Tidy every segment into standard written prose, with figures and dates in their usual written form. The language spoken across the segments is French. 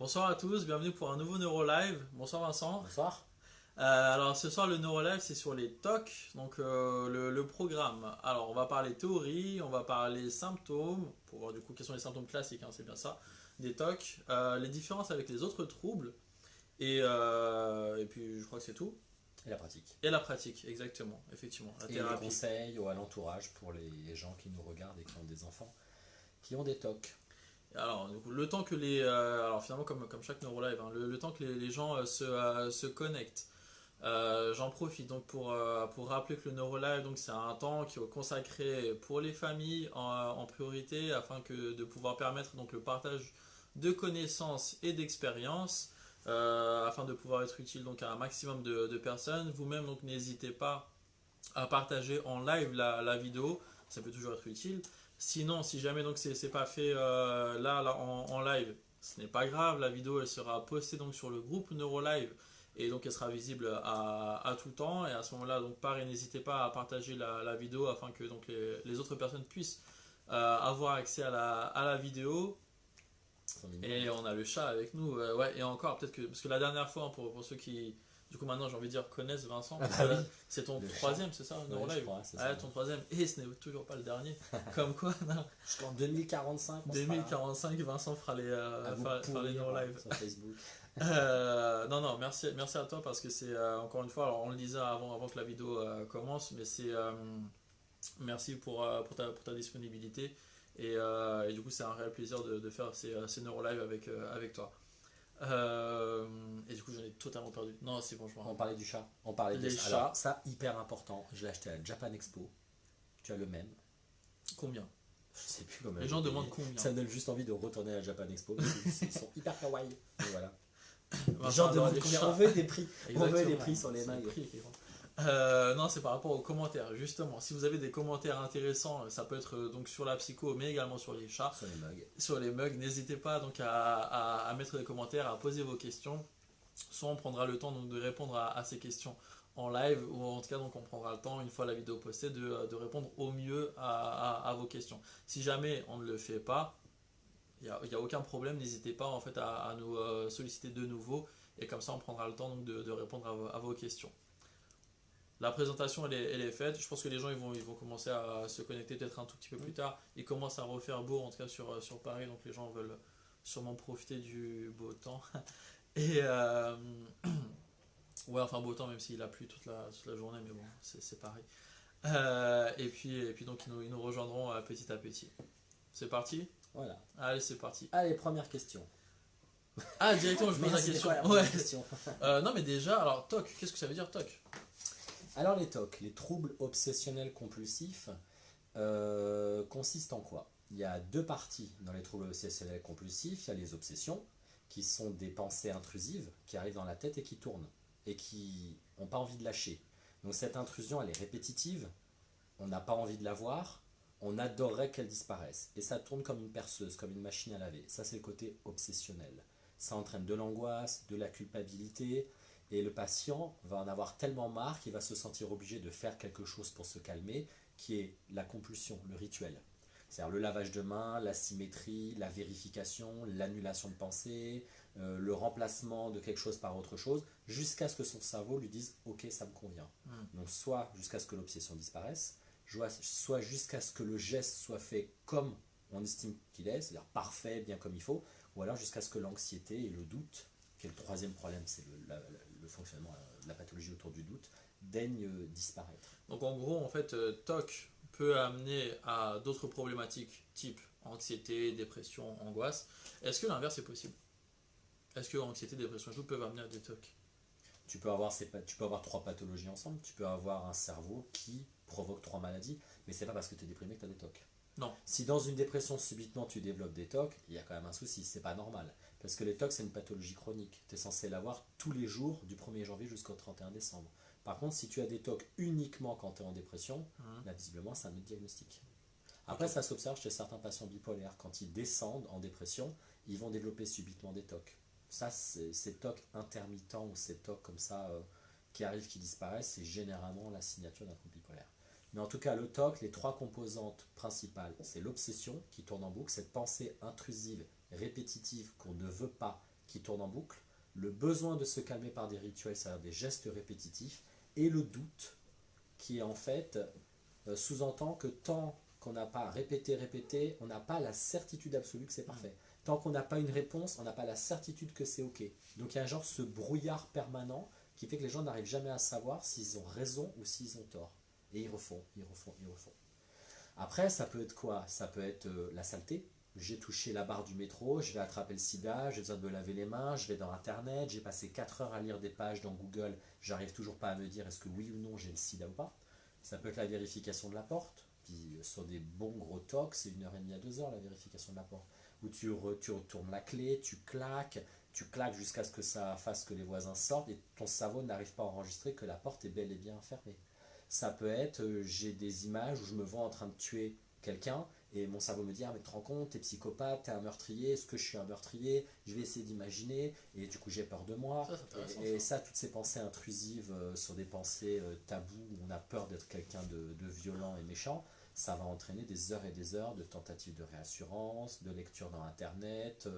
Bonsoir à tous, bienvenue pour un nouveau NeuroLive. Bonsoir Vincent. Bonsoir. Alors ce soir le NeuroLive c'est sur les TOC, donc le programme. Alors on va parler théorie, on va parler symptômes, pour voir du coup quels sont les symptômes classiques, hein, c'est bien ça, des TOC, les différences avec les autres troubles, et puis je crois que c'est tout. Et la pratique. Et la pratique, exactement, effectivement, la Et les thérapie. conseils à l'entourage pour les gens qui nous regardent et qui ont des enfants qui ont des TOC. Alors, du coup, le temps que alors finalement, comme chaque NeuroLive, hein, le temps que les gens se connectent, j'en profite donc pour rappeler que le NeuroLive, donc c'est un temps qui est consacré pour les familles en priorité, afin de pouvoir permettre donc le partage de connaissances et d'expériences, afin de pouvoir être utile donc à un maximum de personnes. Vous-même, donc n'hésitez pas à partager en live la vidéo, ça peut toujours être utile. Sinon, si jamais donc c'est pas fait là en live, ce n'est pas grave, la vidéo elle sera postée donc sur le groupe NeuroLive et donc elle sera visible à tout temps. Et à ce moment-là, donc pareil, n'hésitez pas à partager la vidéo afin que donc les autres personnes puissent avoir accès à la vidéo. Et on a le chat avec nous, ouais, et encore peut-être que parce que la dernière fois, hein, pour ceux qui du coup maintenant j'ai envie de dire connaissent Vincent, Ah bah oui. c'est ton Le troisième, c'est ça, Ouais, NeuroLive? je crois, c'est Ouais, ça. ton troisième, et ce n'est toujours pas le dernier. Comme quoi, non. Jusqu'en 2045, on sera 2045, Vincent fera à vous fera les pourrir NeuroLive. sur Facebook. Non, merci à toi parce que c'est encore une fois, alors on le disait avant que la vidéo commence, mais c'est merci pour ta disponibilité et du coup c'est un réel plaisir de faire ces NeuroLive avec toi. Et du coup j'en ai totalement perdu. Non, c'est bon, je me On rappelle. parlait du chat. On parlait Les des chats. Alors, ça, hyper important. Je l'ai acheté à Japan Expo. Tu as le même. Combien? Je sais plus comment Les j'ai gens payé. demandent combien. Ça me donne juste envie de retourner à Japan Expo. Parce qu'ils sont hyper kawaii. Donc voilà. Les Vincent gens adore demandent les combien. chats. On veut des prix. On veut des Exactement. prix sur les C'est mags. le prix qui compte. Non, c'est par rapport aux commentaires, justement. Si vous avez des commentaires intéressants, ça peut être donc sur la psycho, mais également sur les chats, Sur les mugs. sur les mugs, n'hésitez pas donc à mettre des commentaires, à poser vos questions. Soit on prendra le temps donc, de répondre à ces questions en live, ou en tout cas donc on prendra le temps, une fois la vidéo postée, de répondre au mieux à vos questions. Si jamais on ne le fait pas, il y a aucun problème, n'hésitez pas en fait à nous solliciter de nouveau, et comme ça on prendra le temps donc de répondre à vos questions. La présentation elle est faite, je pense que les gens ils vont commencer à se connecter peut-être un tout petit peu plus tard. Il commence à refaire beau en tout cas sur Paris, donc les gens veulent sûrement profiter du beau temps. Et ouais, enfin beau temps même s'il a plu toute la journée, mais bon, c'est pareil. Et puis donc ils nous rejoindront petit à petit. C'est parti? Voilà. Allez, c'est parti. Allez, première question. Ah, directement, je pose la C'était question. quoi la Ouais. première question? Non, mais déjà, alors TOC, qu'est-ce que ça veut dire TOC? Alors les TOC, les troubles obsessionnels compulsifs, consistent en quoi? Il y a deux parties dans les troubles obsessionnels compulsifs. Il y a les obsessions, qui sont des pensées intrusives qui arrivent dans la tête et qui tournent, et qui n'ont pas envie de lâcher. Donc cette intrusion, elle est répétitive, on n'a pas envie de la voir, on adorerait qu'elle disparaisse. Et ça tourne comme une perceuse, comme une machine à laver. Ça, c'est le côté obsessionnel. Ça entraîne de l'angoisse, de la culpabilité, et le patient va en avoir tellement marre qu'il va se sentir obligé de faire quelque chose pour se calmer, qui est la compulsion, le rituel. C'est-à-dire le lavage de mains, la symétrie, la vérification, l'annulation de pensée, le remplacement de quelque chose par autre chose, jusqu'à ce que son cerveau lui dise « ok, ça me convient ». Donc soit jusqu'à ce que l'obsession disparaisse, soit jusqu'à ce que le geste soit fait comme on estime qu'il est, c'est-à-dire parfait, bien comme il faut, ou alors jusqu'à ce que l'anxiété et le doute, qui est le troisième problème, c'est le fonctionnement, la pathologie autour du doute, daignent disparaître. Donc en gros, en fait, TOC peut amener à d'autres problématiques type anxiété, dépression, angoisse. Est-ce que l'inverse est possible? Est-ce que anxiété, dépression et tout peuvent amener à des TOC? Tu peux avoir trois pathologies ensemble, tu peux avoir un cerveau qui provoque trois maladies, mais c'est pas parce que tu es déprimé que tu as des TOC. Non. Si dans une dépression subitement tu développes des TOC, il y a quand même un souci, c'est pas normal. Parce que les TOC c'est une pathologie chronique, tu es censé l'avoir tous les jours du 1er janvier jusqu'au 31 décembre. Par contre, si tu as des TOC uniquement quand tu es en dépression, là visiblement c'est un autre diagnostic. Après, ça s'observe chez certains patients bipolaires, quand ils descendent en dépression, ils vont développer subitement des TOC. Ça, ces TOC intermittents ou ces TOC comme ça qui arrivent, qui disparaissent, c'est généralement la signature d'un trouble bipolaire. Mais en tout cas, le TOC, les trois composantes principales, c'est l'obsession qui tourne en boucle, cette pensée intrusive, répétitive qu'on ne veut pas, qui tourne en boucle, le besoin de se calmer par des rituels, c'est-à-dire des gestes répétitifs, et le doute qui en fait sous-entend que tant qu'on n'a pas répété, on n'a pas la certitude absolue que c'est parfait. Tant qu'on n'a pas une réponse, on n'a pas la certitude que c'est ok. Donc il y a genre ce brouillard permanent qui fait que les gens n'arrivent jamais à savoir s'ils ont raison ou s'ils ont tort. Et ils refont, ils refont, ils refont. Après, ça peut être quoi? Ça peut être la saleté. J'ai touché la barre du métro, je vais attraper le sida, j'ai besoin de me laver les mains, je vais dans Internet, j'ai passé 4 heures à lire des pages dans Google, j'arrive toujours pas à me dire est-ce que oui ou non j'ai le sida ou pas. Ça peut être la vérification de la porte, puis sur des bons gros tocs, c'est 1h30 à 2 heures la vérification de la porte. Où tu retournes la clé, tu claques jusqu'à ce que ça fasse que les voisins sortent et ton cerveau n'arrive pas à enregistrer que la porte est bel et bien fermée. Ça peut être, j'ai des images où je me vois en train de tuer quelqu'un et mon cerveau me dit ah mais tu te rends compte, t'es psychopathe, t'es un meurtrier, est-ce que je suis un meurtrier? Je vais essayer d'imaginer et du coup j'ai peur de moi. Ça, c'est intéressant, Et ça. ça, toutes ces pensées intrusives sur des pensées tabous où on a peur d'être quelqu'un de violent et méchant, ça va entraîner des heures et des heures de tentatives de réassurance, de lecture dans internet,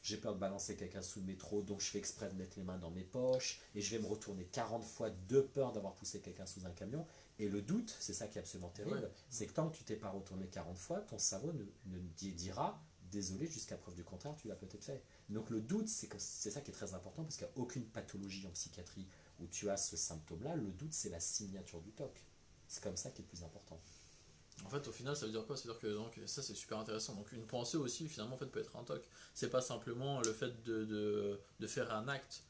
j'ai peur de balancer quelqu'un sous le métro donc je fais exprès de mettre les mains dans mes poches et je vais me retourner 40 fois de peur d'avoir poussé quelqu'un sous un camion. Et le doute, c'est ça qui est absolument terrible, Ouais. c'est que tant que tu t'es pas retourné 40 fois, ton cerveau ne dira désolé jusqu'à preuve du contraire, tu l'as peut-être fait. Donc le doute, c'est ça qui est très important parce qu'il n'y a aucune pathologie en psychiatrie où tu as ce symptôme-là. Le doute, c'est la signature du TOC. C'est comme ça qui est le plus important. En fait, au final, ça veut dire quoi? C'est-à-dire que donc, ça, c'est super intéressant. Donc, une pensée aussi, finalement, en fait, peut être un toc. C'est pas simplement le fait de faire un acte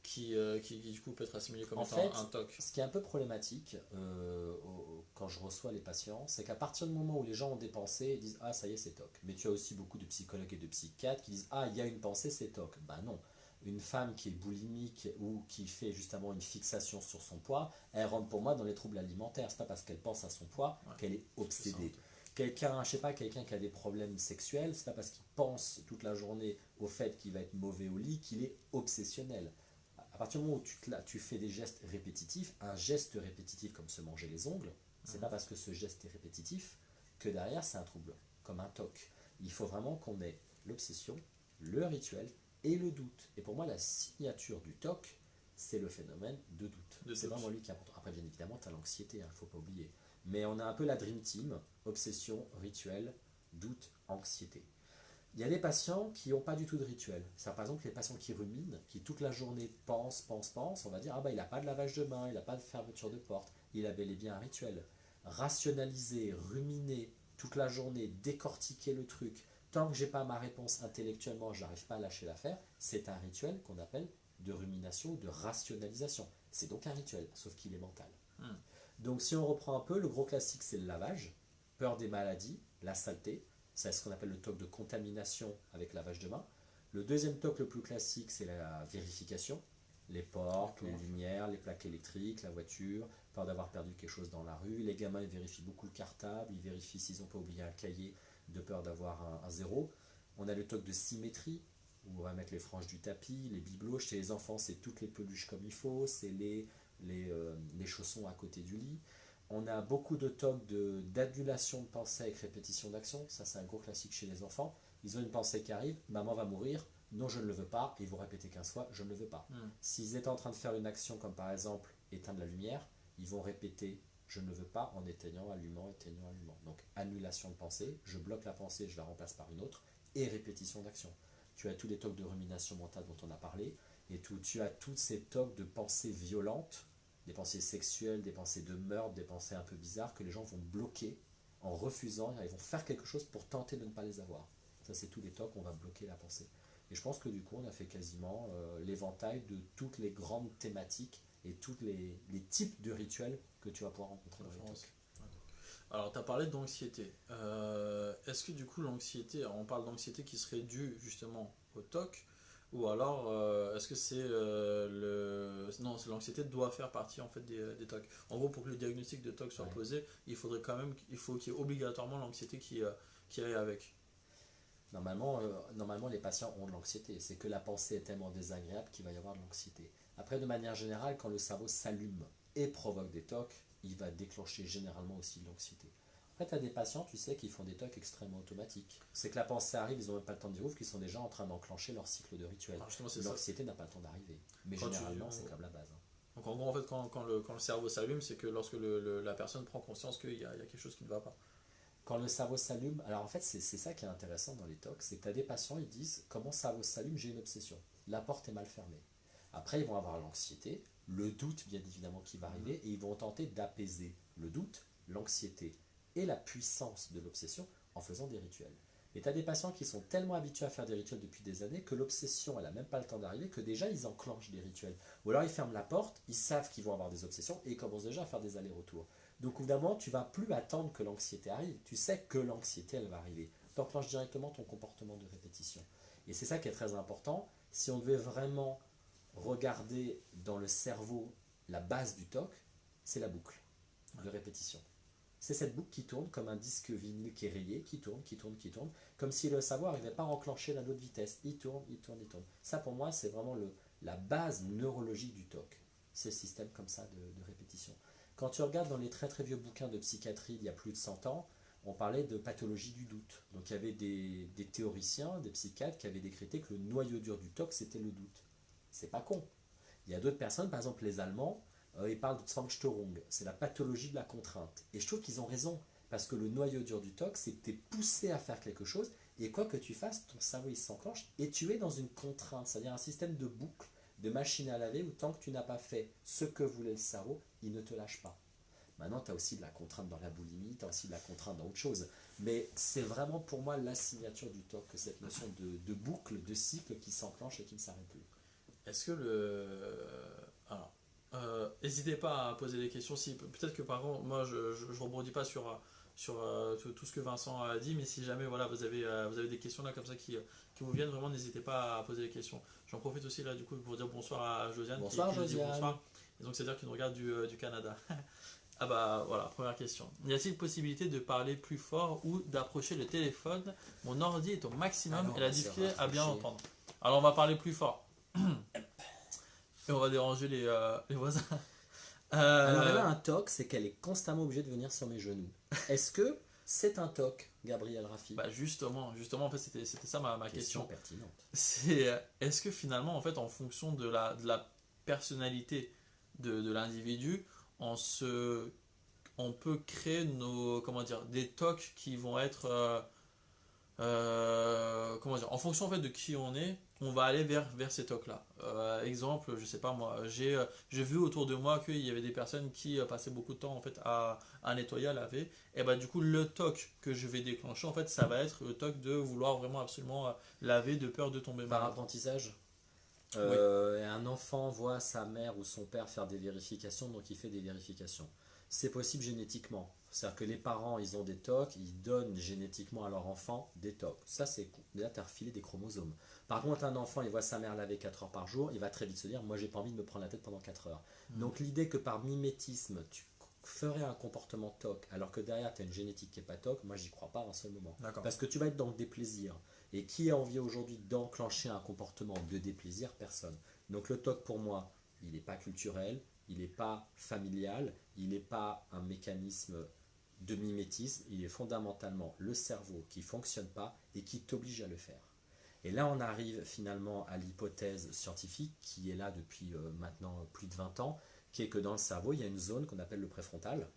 qui, du coup, peut être assimilé comme En étant fait, un toc. ce qui est un peu problématique quand je reçois les patients, c'est qu'à partir du moment où les gens ont des pensées, ils disent ah ça y est c'est TOC. Mais tu as aussi beaucoup de psychologues et de psychiatres qui disent ah il y a une pensée c'est TOC. Ben non. Une femme qui est boulimique ou qui fait justement une fixation sur son poids, elle rentre pour moi dans les troubles alimentaires. C'est pas parce qu'elle pense à son poids Ouais, qu'elle est c'est ça. obsédée. Quelqu'un, je sais pas, quelqu'un qui a des problèmes sexuels, c'est pas parce qu'il pense toute la journée au fait qu'il va être mauvais au lit qu'il est obsessionnel. À partir du moment où tu fais des gestes répétitifs, un geste répétitif comme se manger les ongles, c'est pas parce que ce geste est répétitif que derrière c'est un trouble, comme un TOC. Il faut vraiment qu'on ait l'obsession, le rituel et le doute. Et pour moi, la signature du TOC, c'est le phénomène de doute. De C'est doute. vraiment lui qui est important. Après, bien évidemment, tu as l'anxiété, il ne faut pas oublier. Mais on a un peu la dream team, obsession, rituel, doute, anxiété. Il y a des patients qui n'ont pas du tout de rituel. Ça, par exemple, les patients qui ruminent, qui toute la journée pensent, on va dire ah bah il n'a pas de lavage de main, il n'a pas de fermeture de porte, il a bel et bien un rituel. Rationaliser, ruminer toute la journée, décortiquer le truc, tant que j'ai pas ma réponse intellectuellement, j'arrive pas à lâcher l'affaire, c'est un rituel qu'on appelle de rumination ou de rationalisation. C'est donc un rituel, sauf qu'il est mental. Hmm. Donc si on reprend un peu, le gros classique c'est le lavage, peur des maladies, la saleté, c'est ce qu'on appelle le TOC de contamination avec lavage de main. Le deuxième TOC le plus classique c'est la vérification, les portes, les lumières, les plaques électriques, la voiture, peur d'avoir perdu quelque chose dans la rue. Les gamins ils vérifient beaucoup le cartable, ils vérifient s'ils n'ont pas oublié un cahier de peur d'avoir un zéro. On a le TOC de symétrie, où on va mettre les franges du tapis, les bibelots. Chez les enfants, c'est toutes les peluches comme il faut, c'est les chaussons à côté du lit. On a beaucoup de TOC d'annulation de pensée avec répétition d'action. Ça, c'est un gros classique chez les enfants. Ils ont une pensée qui arrive, maman va mourir, non, je ne le veux pas, et ils vont répéter 15 fois, je ne le veux pas. Hmm. S'ils étaient en train de faire une action comme par exemple éteindre la lumière, ils vont répéter je ne veux pas en éteignant, allumant, éteignant, allumant. Donc annulation de pensée, je bloque la pensée, je la remplace par une autre, et répétition d'action. Tu as tous les tocs de rumination mentale dont on a parlé, et tu as tous ces tocs de pensées violentes, des pensées sexuelles, des pensées de meurtre, des pensées un peu bizarres que les gens vont bloquer en refusant, ils vont faire quelque chose pour tenter de ne pas les avoir. Ça c'est tous les tocs, on va bloquer la pensée. Et je pense que du coup on a fait quasiment l'éventail de toutes les grandes thématiques et tous les types de rituels que tu vas pouvoir rencontrer dans les tocs. Alors, tu as parlé d'anxiété. Est-ce que du coup, l'anxiété, on parle d'anxiété qui serait due justement au TOC, ou alors est-ce que c'est Non, l'anxiété doit faire partie en fait des TOC. En gros, pour que le diagnostic de TOC soit Ouais. posé, il faudrait quand même, il faut qu'il y ait obligatoirement l'anxiété qui aille avec. Normalement, les patients ont de l'anxiété. C'est que la pensée est tellement désagréable qu'il va y avoir de l'anxiété. Après, de manière générale, quand le cerveau s'allume et provoque des tocs, il va déclencher généralement aussi de l'anxiété. Après, tu as des patients, tu sais, qui font des TOC extrêmement automatiques. C'est que la pensée arrive, ils n'ont même pas le temps de dire ouf, qu'ils sont déjà en train d'enclencher leur cycle de rituel. Alors justement, c'est ça. L'anxiété n'a pas le temps d'arriver. Mais Quand généralement, c'est comme la base. Donc en gros, en fait, quand le cerveau s'allume, c'est que lorsque la personne prend conscience qu'il y a quelque chose qui ne va pas. Quand le cerveau s'allume, alors en fait, c'est ça qui est intéressant dans les TOC, c'est que tu as des patients, ils disent, quand mon cerveau s'allume, j'ai une obsession. La porte est mal fermée. Après, ils vont avoir l'anxiété, le doute, bien évidemment, qui va arriver, et ils vont tenter d'apaiser le doute, l'anxiété et la puissance de l'obsession en faisant des rituels. Et tu as des patients qui sont tellement habitués à faire des rituels depuis des années que l'obsession, elle n'a même pas le temps d'arriver, que déjà ils enclenchent des rituels. Ou alors ils ferment la porte, ils savent qu'ils vont avoir des obsessions et ils commencent déjà à faire des allers-retours. Donc évidemment, tu vas plus attendre que l'anxiété arrive. Tu sais que l'anxiété, elle va arriver. Tu enclenches directement ton comportement de répétition. Et c'est ça qui est très important. Si on devait vraiment regarder dans le cerveau la base du TOC, c'est la boucle de répétition. C'est cette boucle qui tourne comme un disque vinyle qui est rayé, qui tourne, qui tourne, qui tourne, comme si le cerveau n'arrivait pas à enclencher la autre vitesse. Il tourne, il tourne, il tourne. Ça, pour moi, c'est vraiment la base neurologique du TOC. C'est ce système comme ça de répétition. Quand tu regardes dans les très très vieux bouquins de psychiatrie d'il y a plus de 100 ans, on parlait de pathologie du doute. Donc il y avait des théoriciens, des psychiatres qui avaient décrété que le noyau dur du TOC, c'était le doute. C'est pas con. Il y a d'autres personnes, par exemple les Allemands, ils parlent de Zwangsstörung, c'est la pathologie de la contrainte. Et je trouve qu'ils ont raison, parce que le noyau dur du TOC, c'est que tu es poussé à faire quelque chose, et quoi que tu fasses, ton cerveau il s'enclenche, et tu es dans une contrainte, c'est-à-dire un système de boucle, de machine à laver, où tant que tu n'as pas fait ce que voulait le cerveau, il ne te lâche pas. Maintenant, tu as aussi de la contrainte dans la boulimie, tu as aussi de la contrainte dans autre chose. Mais c'est vraiment pour moi la signature du TOC, cette notion de boucle, de cycle qui s'enclenche et qui ne s'arrête plus. Est-ce que alors, n'hésitez pas à poser des questions. Si, peut-être que par contre, moi je rebondis pas sur tout ce que Vincent a dit, mais si jamais voilà, vous avez des questions là comme ça qui vous viennent, vraiment n'hésitez pas à poser des questions. J'en profite aussi là du coup pour dire bonsoir à Josiane Bonsoir qui nous dit Josiane. bonsoir. Et donc c'est-à-dire qu'il nous regarde du Canada. Ah bah voilà, première question. Y a-t-il possibilité de parler plus fort ou d'approcher le téléphone? Mon ordi est au maximum Alors, et la on va se difficulté à bien rapprocher. entendre. Alors on va parler plus fort. Et on va déranger les voisins. Alors elle Euh, a un TOC, c'est qu'elle est constamment obligée de venir sur mes genoux. Est-ce que c'est un TOC, Gabriel Raffi? Bah justement, en fait c'était ça ma Question question. pertinente. C'est est-ce que finalement en fait en fonction de la personnalité de l'individu, on se on peut créer nos comment dire des tocs qui vont être comment dire, en fonction en fait de qui on est, on va aller vers ces tocs-là. Exemple, je sais pas moi, j'ai vu autour de moi qu'il y avait des personnes qui passaient beaucoup de temps en fait à nettoyer, à laver. Et bah du coup le toc que je vais déclencher en fait, ça va être le toc de vouloir vraiment absolument laver de peur de tomber Par malade. apprentissage, Oui. un enfant voit sa mère ou son père faire des vérifications, donc il fait des vérifications. C'est possible génétiquement. C'est-à-dire que les parents, ils ont des TOC, ils donnent génétiquement à leur enfant des TOC. Ça, c'est cool. Là, tu as refilé des chromosomes. Par contre, un enfant, il voit sa mère laver 4 heures par jour, il va très vite se dire, moi, j'ai pas envie de me prendre la tête pendant 4 heures. Donc, l'idée que par mimétisme, tu ferais un comportement TOC, alors que derrière, tu as une génétique qui n'est pas TOC, moi, j'y crois pas à un seul moment. D'accord. Parce que tu vas être dans le déplaisir. Et qui a envie aujourd'hui d'enclencher un comportement de déplaisir? Personne. Donc le TOC pour moi, il n'est pas culturel, il n'est pas familial, il n'est pas un mécanisme de mimétisme, il est fondamentalement le cerveau qui ne fonctionne pas et qui t'oblige à le faire. Et là on arrive finalement à l'hypothèse scientifique qui est là depuis maintenant plus de 20 ans, qui est que dans le cerveau il y a une zone qu'on appelle le préfrontal.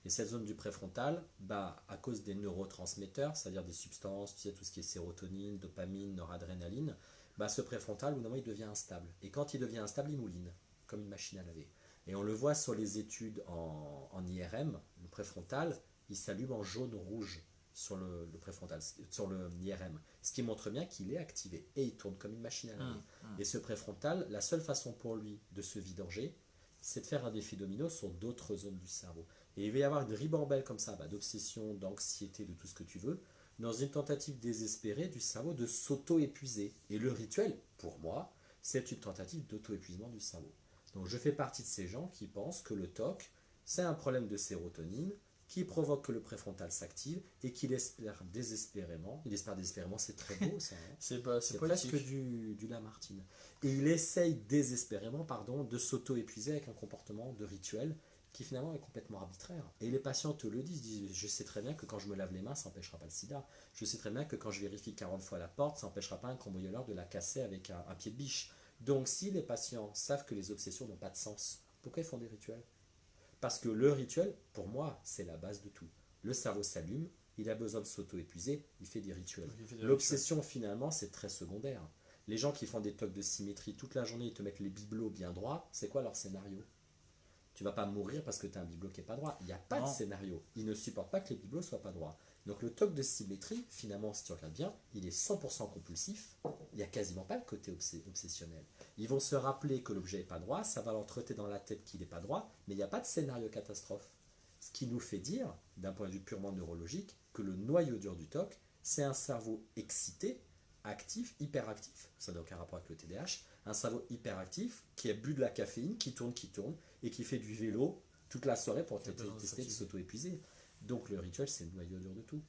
Et cette zone du préfrontal, bah, à cause des neurotransmetteurs, c'est-à-dire des substances, tu sais, tout ce qui est sérotonine, dopamine, noradrénaline, bah, ce préfrontal, au bout d'un moment, il devient instable. Et quand il devient instable, il mouline, comme une machine à laver. Et on le voit sur les études en IRM, le préfrontal, il s'allume en jaune-rouge sur le préfrontal, sur le IRM. Ce qui montre bien qu'il est activé. Et il tourne comme une machine à laver. Et ce préfrontal, la seule façon pour lui de se vidanger, c'est de faire un défi domino sur d'autres zones du cerveau. Et il va y avoir une ribambelle comme ça, d'obsession, d'anxiété, de tout ce que tu veux, dans une tentative désespérée du cerveau de s'auto-épuiser. Et le rituel, pour moi, c'est une tentative d'auto-épuisement du cerveau. Donc je fais partie de ces gens qui pensent que le TOC, c'est un problème de sérotonine qui provoque que le préfrontal s'active et qu'il espère désespérément, c'est très beau ça, hein. C'est Presque poétique. du Lamartine. Et il essaye désespérément de s'auto-épuiser avec un comportement de rituel qui finalement est complètement arbitraire. Et les patients te le disent, je sais très bien que quand je me lave les mains, ça n'empêchera pas le sida. Je sais très bien que quand je vérifie 40 fois la porte, ça n'empêchera pas un cambrioleur de la casser avec un pied de biche. Donc si les patients savent que les obsessions n'ont pas de sens, pourquoi ils font des rituels? Parce que le rituel, pour moi, c'est la base de tout. Le cerveau s'allume, il a besoin de s'auto-épuiser, il fait des rituels. L'obsession, finalement, c'est très secondaire. Les gens qui font des tocs de symétrie toute la journée, ils te mettent les bibelots bien droits, c'est quoi leur scénario? Tu vas pas mourir parce que tu as un bibelot qui est pas droit. Il n'y a pas de scénario. Ils ne supportent pas que les bibelots soient pas droits. Donc le toc de symétrie, finalement, si tu regardes bien, il est 100% compulsif. Il n'y a quasiment pas le côté obsessionnel. Ils vont se rappeler que l'objet n'est pas droit, ça va leur trotter dans la tête qu'il n'est pas droit, mais il n'y a pas de scénario catastrophe. Ce qui nous fait dire, d'un point de vue purement neurologique, que le noyau dur du TOC, c'est un cerveau excité, actif, hyperactif, ça n'a aucun rapport avec le TDAH, un cerveau hyperactif qui a bu de la caféine, qui tourne, et qui fait du vélo toute la soirée pour tester de s'auto-épuiser. Donc le rituel, c'est le noyau dur de tout.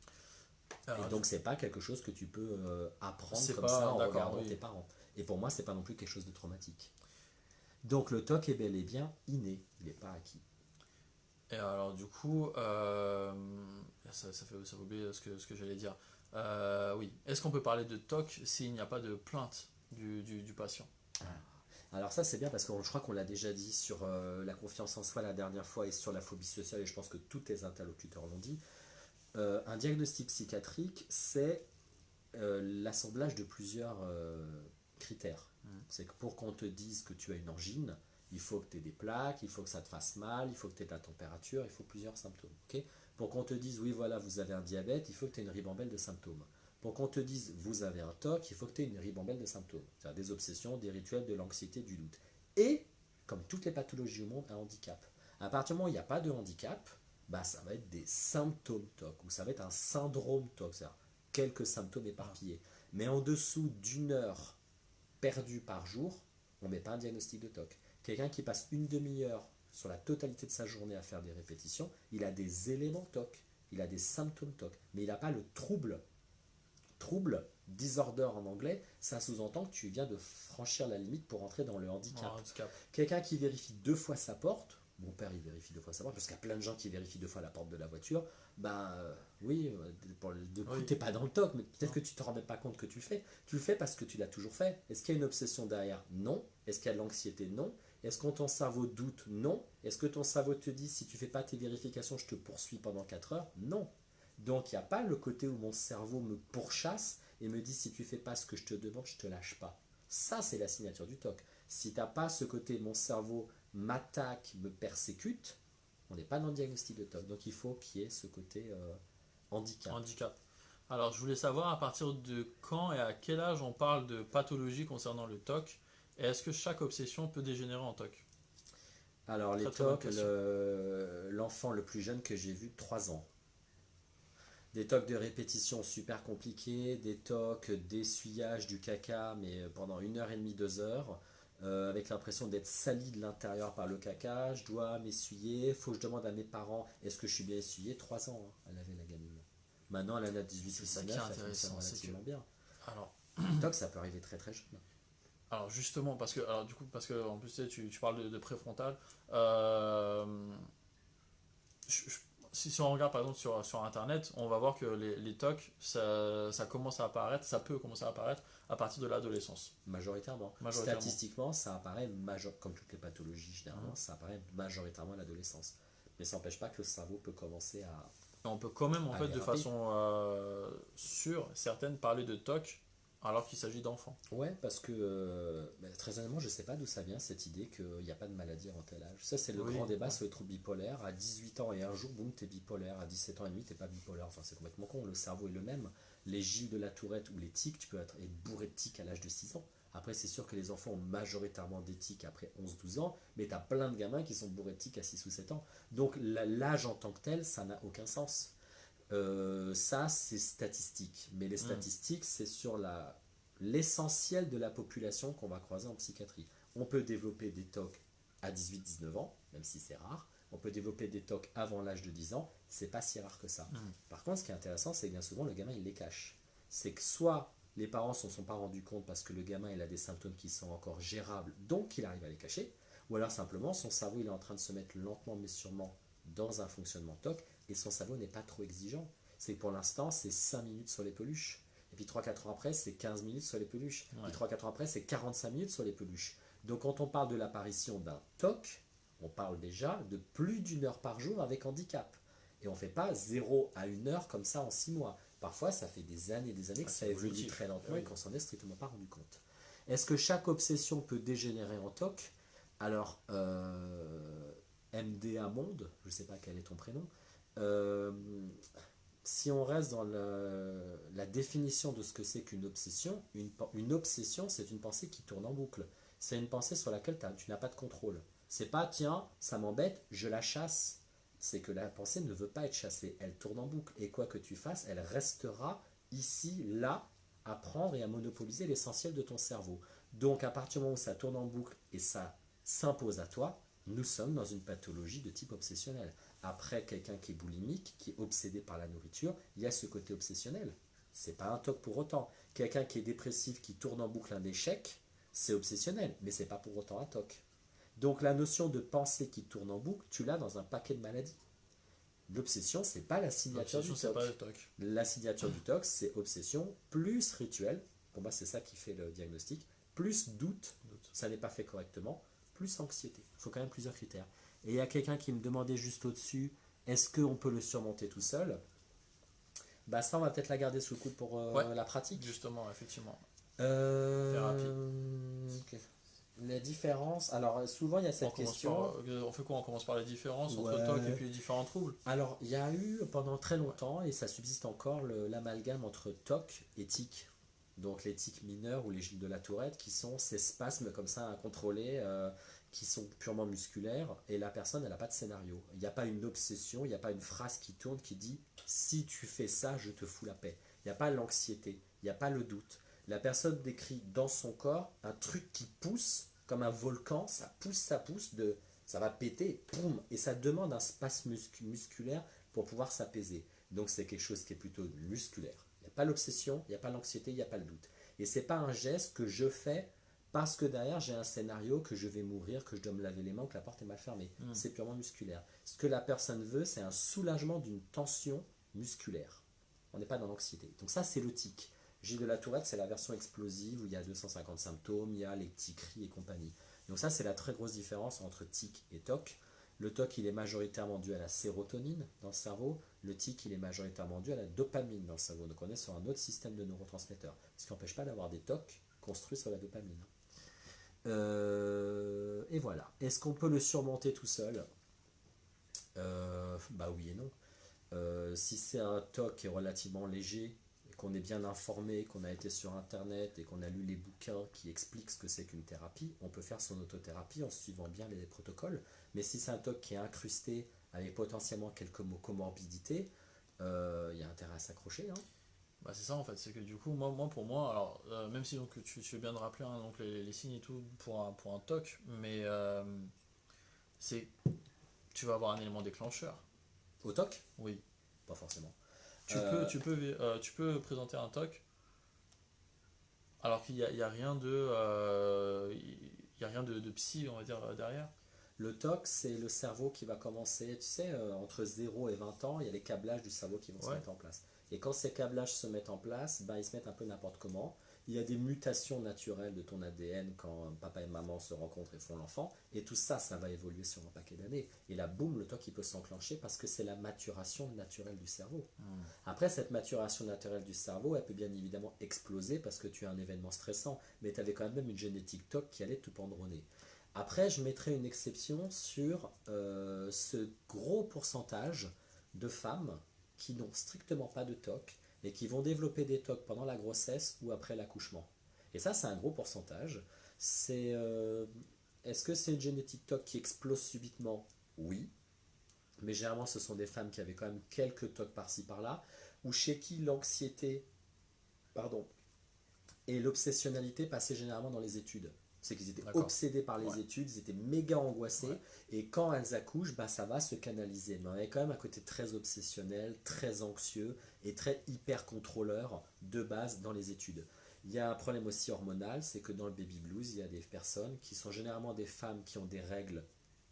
Et donc c'est pas quelque chose que tu peux apprendre comme ça en regardant tes parents. Et pour moi, c'est pas non plus quelque chose de traumatique. Donc le TOC est bel et bien inné, il n'est pas acquis. Et alors du coup, ça fait oublier ce que j'allais dire. Oui, est-ce qu'on peut parler de TOC s'il n'y a pas de plainte du patient? Alors ça c'est bien parce que je crois qu'on l'a déjà dit sur la confiance en soi la dernière fois et sur la phobie sociale, et je pense que tous tes interlocuteurs l'ont dit. Un diagnostic psychiatrique, c'est l'assemblage de plusieurs critères. C'est que pour qu'on te dise que tu as une angine, il faut que tu aies des plaques, il faut que ça te fasse mal, il faut que tu aies de la température, il faut plusieurs symptômes. Okay, pour qu'on te dise oui voilà vous avez un diabète, il faut que tu aies une ribambelle de symptômes. Pour qu'on te dise vous avez un TOC, il faut que tu aies une ribambelle de symptômes. C'est-à-dire des obsessions, des rituels, de l'anxiété, du doute. Et, comme toutes les pathologies au monde, un handicap. À partir du moment où il n'y a pas de handicap, bah, ça va être des symptômes TOC, ou ça va être un syndrome TOC, c'est-à-dire quelques symptômes éparpillés. Mais en dessous d'une heure perdue par jour, on ne met pas un diagnostic de TOC. Quelqu'un qui passe une demi-heure sur la totalité de sa journée à faire des répétitions, il a des éléments TOC, il a des symptômes TOC, mais il n'a pas le trouble. Trouble, disorder en anglais, ça sous-entend que tu viens de franchir la limite pour entrer dans le handicap. Quelqu'un qui vérifie 2 fois sa porte, mon père il vérifie 2 fois sa porte, parce qu'il y a plein de gens qui vérifient 2 fois la porte de la voiture, oui, de coup t'es pas dans le TOC, mais peut-être que tu te rends même pas compte que tu le fais parce que tu l'as toujours fait. Est-ce qu'il y a une obsession derrière? Non. Est-ce qu'il y a de l'anxiété? Non. Est-ce que ton cerveau doute? Non. Est-ce que ton cerveau te dit si tu fais pas tes vérifications je te poursuis pendant 4 heures? Non. Donc il n'y a pas le côté où mon cerveau me pourchasse et me dit si tu fais pas ce que je te demande, je te lâche pas. Ça c'est la signature du TOC. Si tu n'as pas ce côté mon cerveau m'attaque, me persécute, on n'est pas dans le diagnostic de TOC. Donc il faut qu'il y ait ce côté handicap. Alors je voulais savoir à partir de quand et à quel âge on parle de pathologie concernant le TOC, et est-ce que chaque obsession peut dégénérer en TOC? Alors les TOC, l'enfant le plus jeune que j'ai vu, 3 ans. Des tocs de répétition super compliqués, des tocs d'essuyage du caca, mais pendant 1h30, 2 heures, avec l'impression d'être sali de l'intérieur par le caca. Je dois m'essuyer, faut que je demande à mes parents est-ce que je suis bien essuyé? 3 ans, hein, elle avait la gamine. Maintenant, elle en a 18 ou 19, elle fonctionne relativement bien. Alors, le TOC, ça peut arriver très très jeune. Alors justement, parce que en plus tu parles de préfrontal, si on regarde par exemple sur internet, on va voir que les TOC, ça commence à apparaître, ça peut commencer à apparaître à partir de l'adolescence. Majoritairement. Statistiquement, ça apparaît, comme toutes les pathologies généralement, ça apparaît majoritairement à l'adolescence. Mais ça n'empêche pas que le cerveau peut commencer à... On peut quand même en fait de façon sûre, certaine, parler de TOC alors qu'il s'agit d'enfants. Ouais, parce que très honnêtement, je sais pas d'où ça vient cette idée qu'il n'y a pas de maladie avant tel âge. Ça, c'est le grand débat sur les troubles bipolaires. À 18 ans et un jour, boum, t'es bipolaire. À 17 ans et demi, t'es pas bipolaire. Enfin, c'est complètement con. Le cerveau est le même. Les Gilles de la Tourette ou les tics, tu peux être bourré de tics à l'âge de 6 ans. Après, c'est sûr que les enfants ont majoritairement des tics après 11-12 ans, mais tu as plein de gamins qui sont bourrés de tics à 6 ou 7 ans. Donc, l'âge en tant que tel, ça n'a aucun sens. Ça, c'est statistique. Mais les statistiques, c'est sur l'essentiel de la population qu'on va croiser en psychiatrie. On peut développer des TOC à 18-19 ans, même si c'est rare. On peut développer des TOC avant l'âge de 10 ans. C'est pas si rare que ça. Par contre, ce qui est intéressant, c'est que bien souvent, le gamin, il les cache. C'est que soit les parents ne s'en sont pas rendus compte parce que le gamin, il a des symptômes qui sont encore gérables, donc il arrive à les cacher, Ou alors simplement, son cerveau il est en train de se mettre lentement mais sûrement dans un fonctionnement TOC, et son cerveau n'est pas trop exigeant. C'est que pour l'instant, c'est 5 minutes sur les peluches. Et puis 3-4 ans après, c'est 15 minutes sur les peluches. Ouais. Puis 3-4 ans après, c'est 45 minutes sur les peluches. Donc quand on parle de l'apparition d'un TOC, on parle déjà de plus d'une heure par jour avec handicap. Et on ne fait pas 0 à 1 heure comme ça en 6 mois. Parfois, ça fait des années et des années que ça évolue évolutif. très lentement Oui. et qu'on s'en est strictement pas rendu compte. Est-ce que chaque obsession peut dégénérer en TOC? Alors, MDA Monde, je ne sais pas quel est ton prénom, euh, si on reste dans la définition de ce que c'est qu'une obsession, une obsession, c'est une pensée qui tourne en boucle. C'est une pensée sur laquelle tu n'as pas de contrôle. C'est pas, tiens, ça m'embête, je la chasse. C'est que la pensée ne veut pas être chassée, elle tourne en boucle. Et quoi que tu fasses, elle restera ici, là, à prendre et à monopoliser l'essentiel de ton cerveau. Donc, à partir du moment où ça tourne en boucle et ça s'impose à toi, nous sommes dans une pathologie de type obsessionnel. Après, quelqu'un qui est boulimique, qui est obsédé par la nourriture, il y a ce côté obsessionnel. C'est pas un TOC pour autant. Quelqu'un qui est dépressif, qui tourne en boucle un échec, c'est obsessionnel, mais c'est pas pour autant un TOC. Donc la notion de pensée qui tourne en boucle, tu l'as dans un paquet de maladies. L'obsession, c'est pas la signature du L'obsession, c'est TOC. pas le TOC. La signature du TOC, c'est obsession plus rituel. Pour moi, c'est ça qui fait le diagnostic. Plus doute, ça n'est pas fait correctement. Plus anxiété. Il faut quand même plusieurs critères. Et il y a quelqu'un qui me demandait juste au-dessus, est-ce qu'on peut le surmonter tout seul? Bah ça, on va peut-être la garder sous le coude pour Ouais. la pratique. Justement, effectivement. Ok. Les différences. Alors, souvent, il y a cette question. On fait quoi? On commence par les différences entre Ouais. TOC et puis les différents troubles. Alors, il y a eu pendant très longtemps, et ça subsiste encore, l'amalgame entre TOC et tic. Donc, les tics mineurs ou les Gilles de la Tourette, qui sont ces spasmes comme ça à contrôler, qui sont purement musculaires, et la personne, elle n'a pas de scénario. Il n'y a pas une obsession, il n'y a pas une phrase qui tourne qui dit si tu fais ça, je te fous la paix. Il n'y a pas l'anxiété, il n'y a pas le doute. La personne décrit dans son corps un truc qui pousse comme un volcan, ça pousse, ça va péter, boum, et ça demande un spasme musculaire pour pouvoir s'apaiser. Donc c'est quelque chose qui est plutôt musculaire. Il n'y a pas l'obsession, il n'y a pas l'anxiété, il n'y a pas le doute. Et c'est pas un geste que je fais parce que derrière j'ai un scénario que je vais mourir, que je dois me laver les mains, que la porte est mal fermée. C'est purement musculaire. Ce que la personne veut, c'est un soulagement d'une tension musculaire. On n'est pas dans l'anxiété. Donc ça, c'est le tic. Gilles de la Tourette, c'est la version explosive où il y a 250 symptômes, il y a les petits cris et compagnie. Donc ça, c'est la très grosse différence entre tic et TOC. Le TOC, il est majoritairement dû à la sérotonine dans le cerveau. Le tic, il est majoritairement dû à la dopamine dans le cerveau. Donc on est sur un autre système de neurotransmetteurs. Ce qui n'empêche pas d'avoir des TOC construits sur la dopamine. Et voilà. Est-ce qu'on peut le surmonter tout seul? Bah oui et non. Si c'est un TOC qui est relativement léger, et qu'on est bien informé, qu'on a été sur internet et qu'on a lu les bouquins qui expliquent ce que c'est qu'une thérapie, on peut faire son autothérapie en suivant bien les protocoles. Mais si c'est un TOC qui est incrusté avec potentiellement quelques comorbidités, il y a intérêt à s'accrocher. Hein. Bah c'est ça en fait, c'est que du coup, pour moi, alors même si donc, tu fais bien de rappeler hein, donc les signes et tout pour un TOC, mais c'est tu vas avoir un élément déclencheur. Au TOC? Oui. Pas forcément. Tu peux présenter un TOC alors qu'il y a rien il y a rien de psy, on va dire, derrière. Le TOC, c'est le cerveau qui va commencer, tu sais, entre 0 et 20 ans, il y a les câblages du cerveau qui vont se mettre en place. Et quand ces câblages se mettent en place, ben, ils se mettent un peu n'importe comment. Il y a des mutations naturelles de ton ADN quand papa et maman se rencontrent et font l'enfant. Et tout ça, ça va évoluer sur un paquet d'années. Et là, boum, le TOC, il peut s'enclencher parce que c'est la maturation naturelle du cerveau. Après, cette maturation naturelle du cerveau, elle peut bien évidemment exploser parce que tu as un événement stressant. Mais tu avais quand même une génétique TOC qui allait te pendronner. Après, je mettrai une exception sur ce gros pourcentage de femmes qui n'ont strictement pas de TOC et qui vont développer des TOC pendant la grossesse ou après l'accouchement. Et ça, c'est un gros pourcentage. Est-ce que c'est une génétique TOC qui explose subitement? Oui. Mais généralement, ce sont des femmes qui avaient quand même quelques TOC par-ci par-là, ou chez qui l'anxiété et l'obsessionnalité passaient généralement dans les études. C'est qu'ils étaient obsédés par les études, ils étaient méga angoissés, et quand elles accouchent, bah, ça va se canaliser. Mais on avait quand même un côté très obsessionnel, très anxieux et très hyper contrôleur de base dans les études. Il y a un problème aussi hormonal, c'est que dans le baby blues, il y a des personnes qui sont généralement des femmes qui ont des règles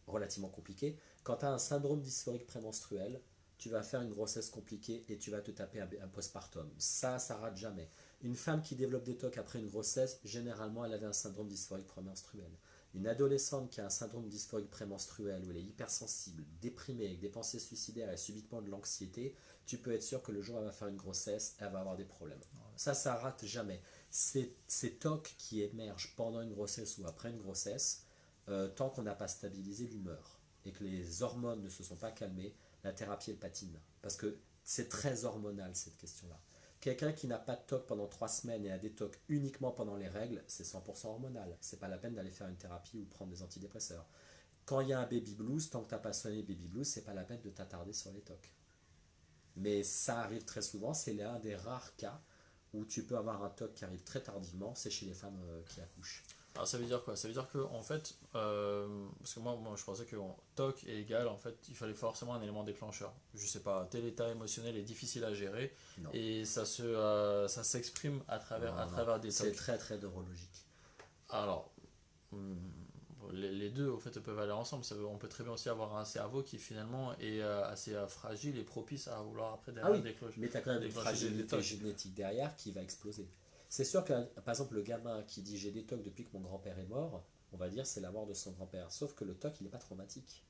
relativement compliquées. Quand tu as un syndrome dysphorique prémenstruel, tu vas faire une grossesse compliquée et tu vas te taper un postpartum. Ça rate jamais. Une femme qui développe des TOC après une grossesse, généralement, elle avait un syndrome dysphorique prémenstruel. Une adolescente qui a un syndrome dysphorique prémenstruel, où elle est hypersensible, déprimée, avec des pensées suicidaires et subitement de l'anxiété, tu peux être sûr que le jour où elle va faire une grossesse, elle va avoir des problèmes. Ça rate jamais. Ces TOC qui émergent pendant une grossesse ou après une grossesse, tant qu'on n'a pas stabilisé l'humeur et que les hormones ne se sont pas calmées, la thérapie elle patine. Parce que c'est très hormonal cette question-là. Quelqu'un qui n'a pas de TOC pendant 3 semaines et a des TOC uniquement pendant les règles, c'est 100% hormonal. C'est pas la peine d'aller faire une thérapie ou prendre des antidépresseurs. Quand il y a un baby blues, tant que tu n'as pas soigné le baby blues, c'est pas la peine de t'attarder sur les TOC. Mais ça arrive très souvent, c'est l'un des rares cas où tu peux avoir un TOC qui arrive très tardivement, c'est chez les femmes qui accouchent. Alors ça veut dire quoi? Ça veut dire que en fait, parce que moi je pensais que TOC est égal, en fait, il fallait forcément un élément déclencheur. Je sais pas, tel état émotionnel est difficile à gérer Non. et ça s'exprime à Non, travers des c'est TOC. très très neurologique. Alors, les deux au fait peuvent aller ensemble. On peut très bien aussi avoir un cerveau qui finalement est assez fragile et propice à vouloir après Ah derrière oui, mais tu as quand même une déclencher des fragilité TOC. génétique derrière qui va exploser. C'est sûr que, par exemple, le gamin qui dit j'ai des TOC depuis que mon grand-père est mort, on va dire c'est la mort de son grand-père. Sauf que le TOC, il n'est pas traumatique.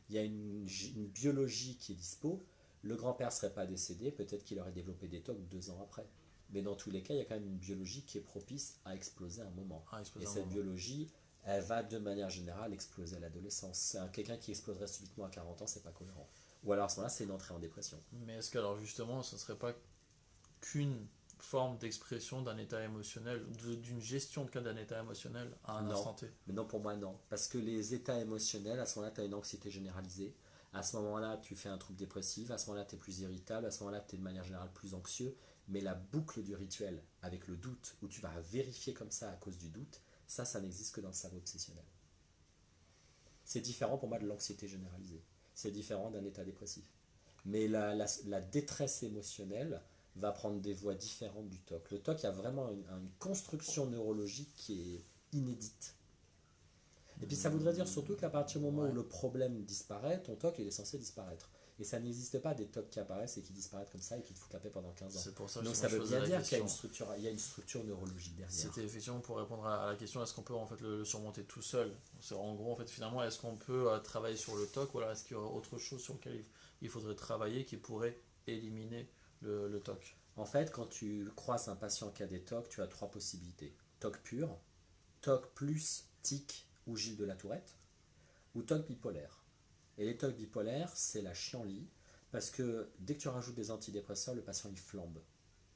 Il y a une biologie qui est dispo. Le grand-père ne serait pas décédé, peut-être qu'il aurait développé des TOC 2 ans après. Mais dans tous les cas, il y a quand même une biologie qui est propice à exploser à un moment. Et cette biologie, elle va de manière générale exploser à l'adolescence. Quelqu'un qui exploserait subitement à 40 ans, c'est pas cohérent. Ou alors à ce moment-là, c'est une entrée en dépression. Mais est-ce que alors justement, ce ne serait pas qu'une forme d'expression d'un état émotionnel, d'une gestion de cas d'un état émotionnel à un Non, instant T? mais non pour moi non. Parce que les états émotionnels, à ce moment-là, tu as une anxiété généralisée. À ce moment-là, tu fais un trouble dépressif. À ce moment-là, tu es plus irritable. À ce moment-là, tu es de manière générale plus anxieux. Mais la boucle du rituel avec le doute, où tu vas vérifier comme ça à cause du doute, ça n'existe que dans le cerveau obsessionnel. C'est différent pour moi de l'anxiété généralisée. C'est différent d'un état dépressif. Mais la détresse émotionnelle va prendre des voies différentes du TOC. Le TOC a vraiment une construction neurologique qui est inédite. Et puis ça voudrait dire surtout qu'à partir du moment Ouais. où le problème disparaît, ton TOC il est censé disparaître. Et ça n'existe pas des TOC qui apparaissent et qui disparaissent comme ça et qui te foutent la paix pendant 15 ans. C'est pour ça que Donc je ça veut posais bien la dire qu'il y a question. il y a une structure neurologique derrière. C'était effectivement pour répondre à la question, est-ce qu'on peut en fait le surmonter tout seul? En gros, en fait, finalement, est-ce qu'on peut travailler sur le TOC ou alors est-ce qu'il y aurait autre chose sur lequel il faudrait travailler qui pourrait éliminer le TOC? En fait, quand tu croises un patient qui a des TOC, tu as 3 possibilités. TOC pur, TOC plus tic ou Gilles de la Tourette, ou TOC bipolaire. Et les TOC bipolaires, c'est la chienlit, parce que dès que tu rajoutes des antidépresseurs, le patient il flambe.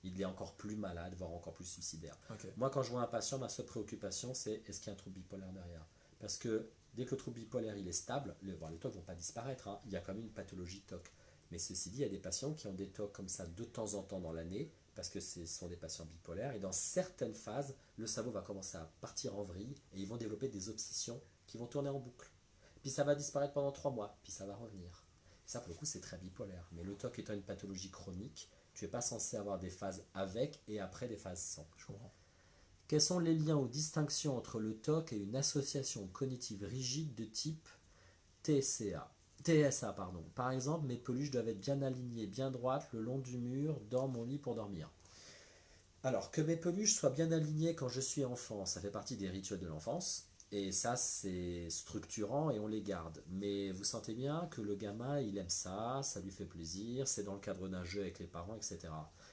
Il est encore plus malade, voire encore plus suicidaire. Ok. Moi, quand je vois un patient, ma seule préoccupation, c'est est-ce qu'il y a un trouble bipolaire derrière? Parce que dès que le trouble bipolaire il est stable, les TOC ne vont pas disparaître, hein. Il y a quand même une pathologie TOC. Mais ceci dit, il y a des patients qui ont des TOC comme ça de temps en temps dans l'année, parce que ce sont des patients bipolaires, et dans certaines phases, le cerveau va commencer à partir en vrille, et ils vont développer des obsessions qui vont tourner en boucle. Puis ça va disparaître pendant 3 mois, puis ça va revenir. Ça, pour le coup, c'est très bipolaire. Mais le TOC étant une pathologie chronique, tu n'es pas censé avoir des phases avec et après des phases sans. Je comprends. Quels sont les liens ou distinctions entre le TOC et une association cognitive rigide de type TSA, pardon. Par exemple, mes peluches doivent être bien alignées, bien droites, le long du mur, dans mon lit pour dormir. Alors, que mes peluches soient bien alignées quand je suis enfant, ça fait partie des rituels de l'enfance. Et ça, c'est structurant et on les garde. Mais vous sentez bien que le gamin, il aime ça lui fait plaisir, c'est dans le cadre d'un jeu avec les parents, etc.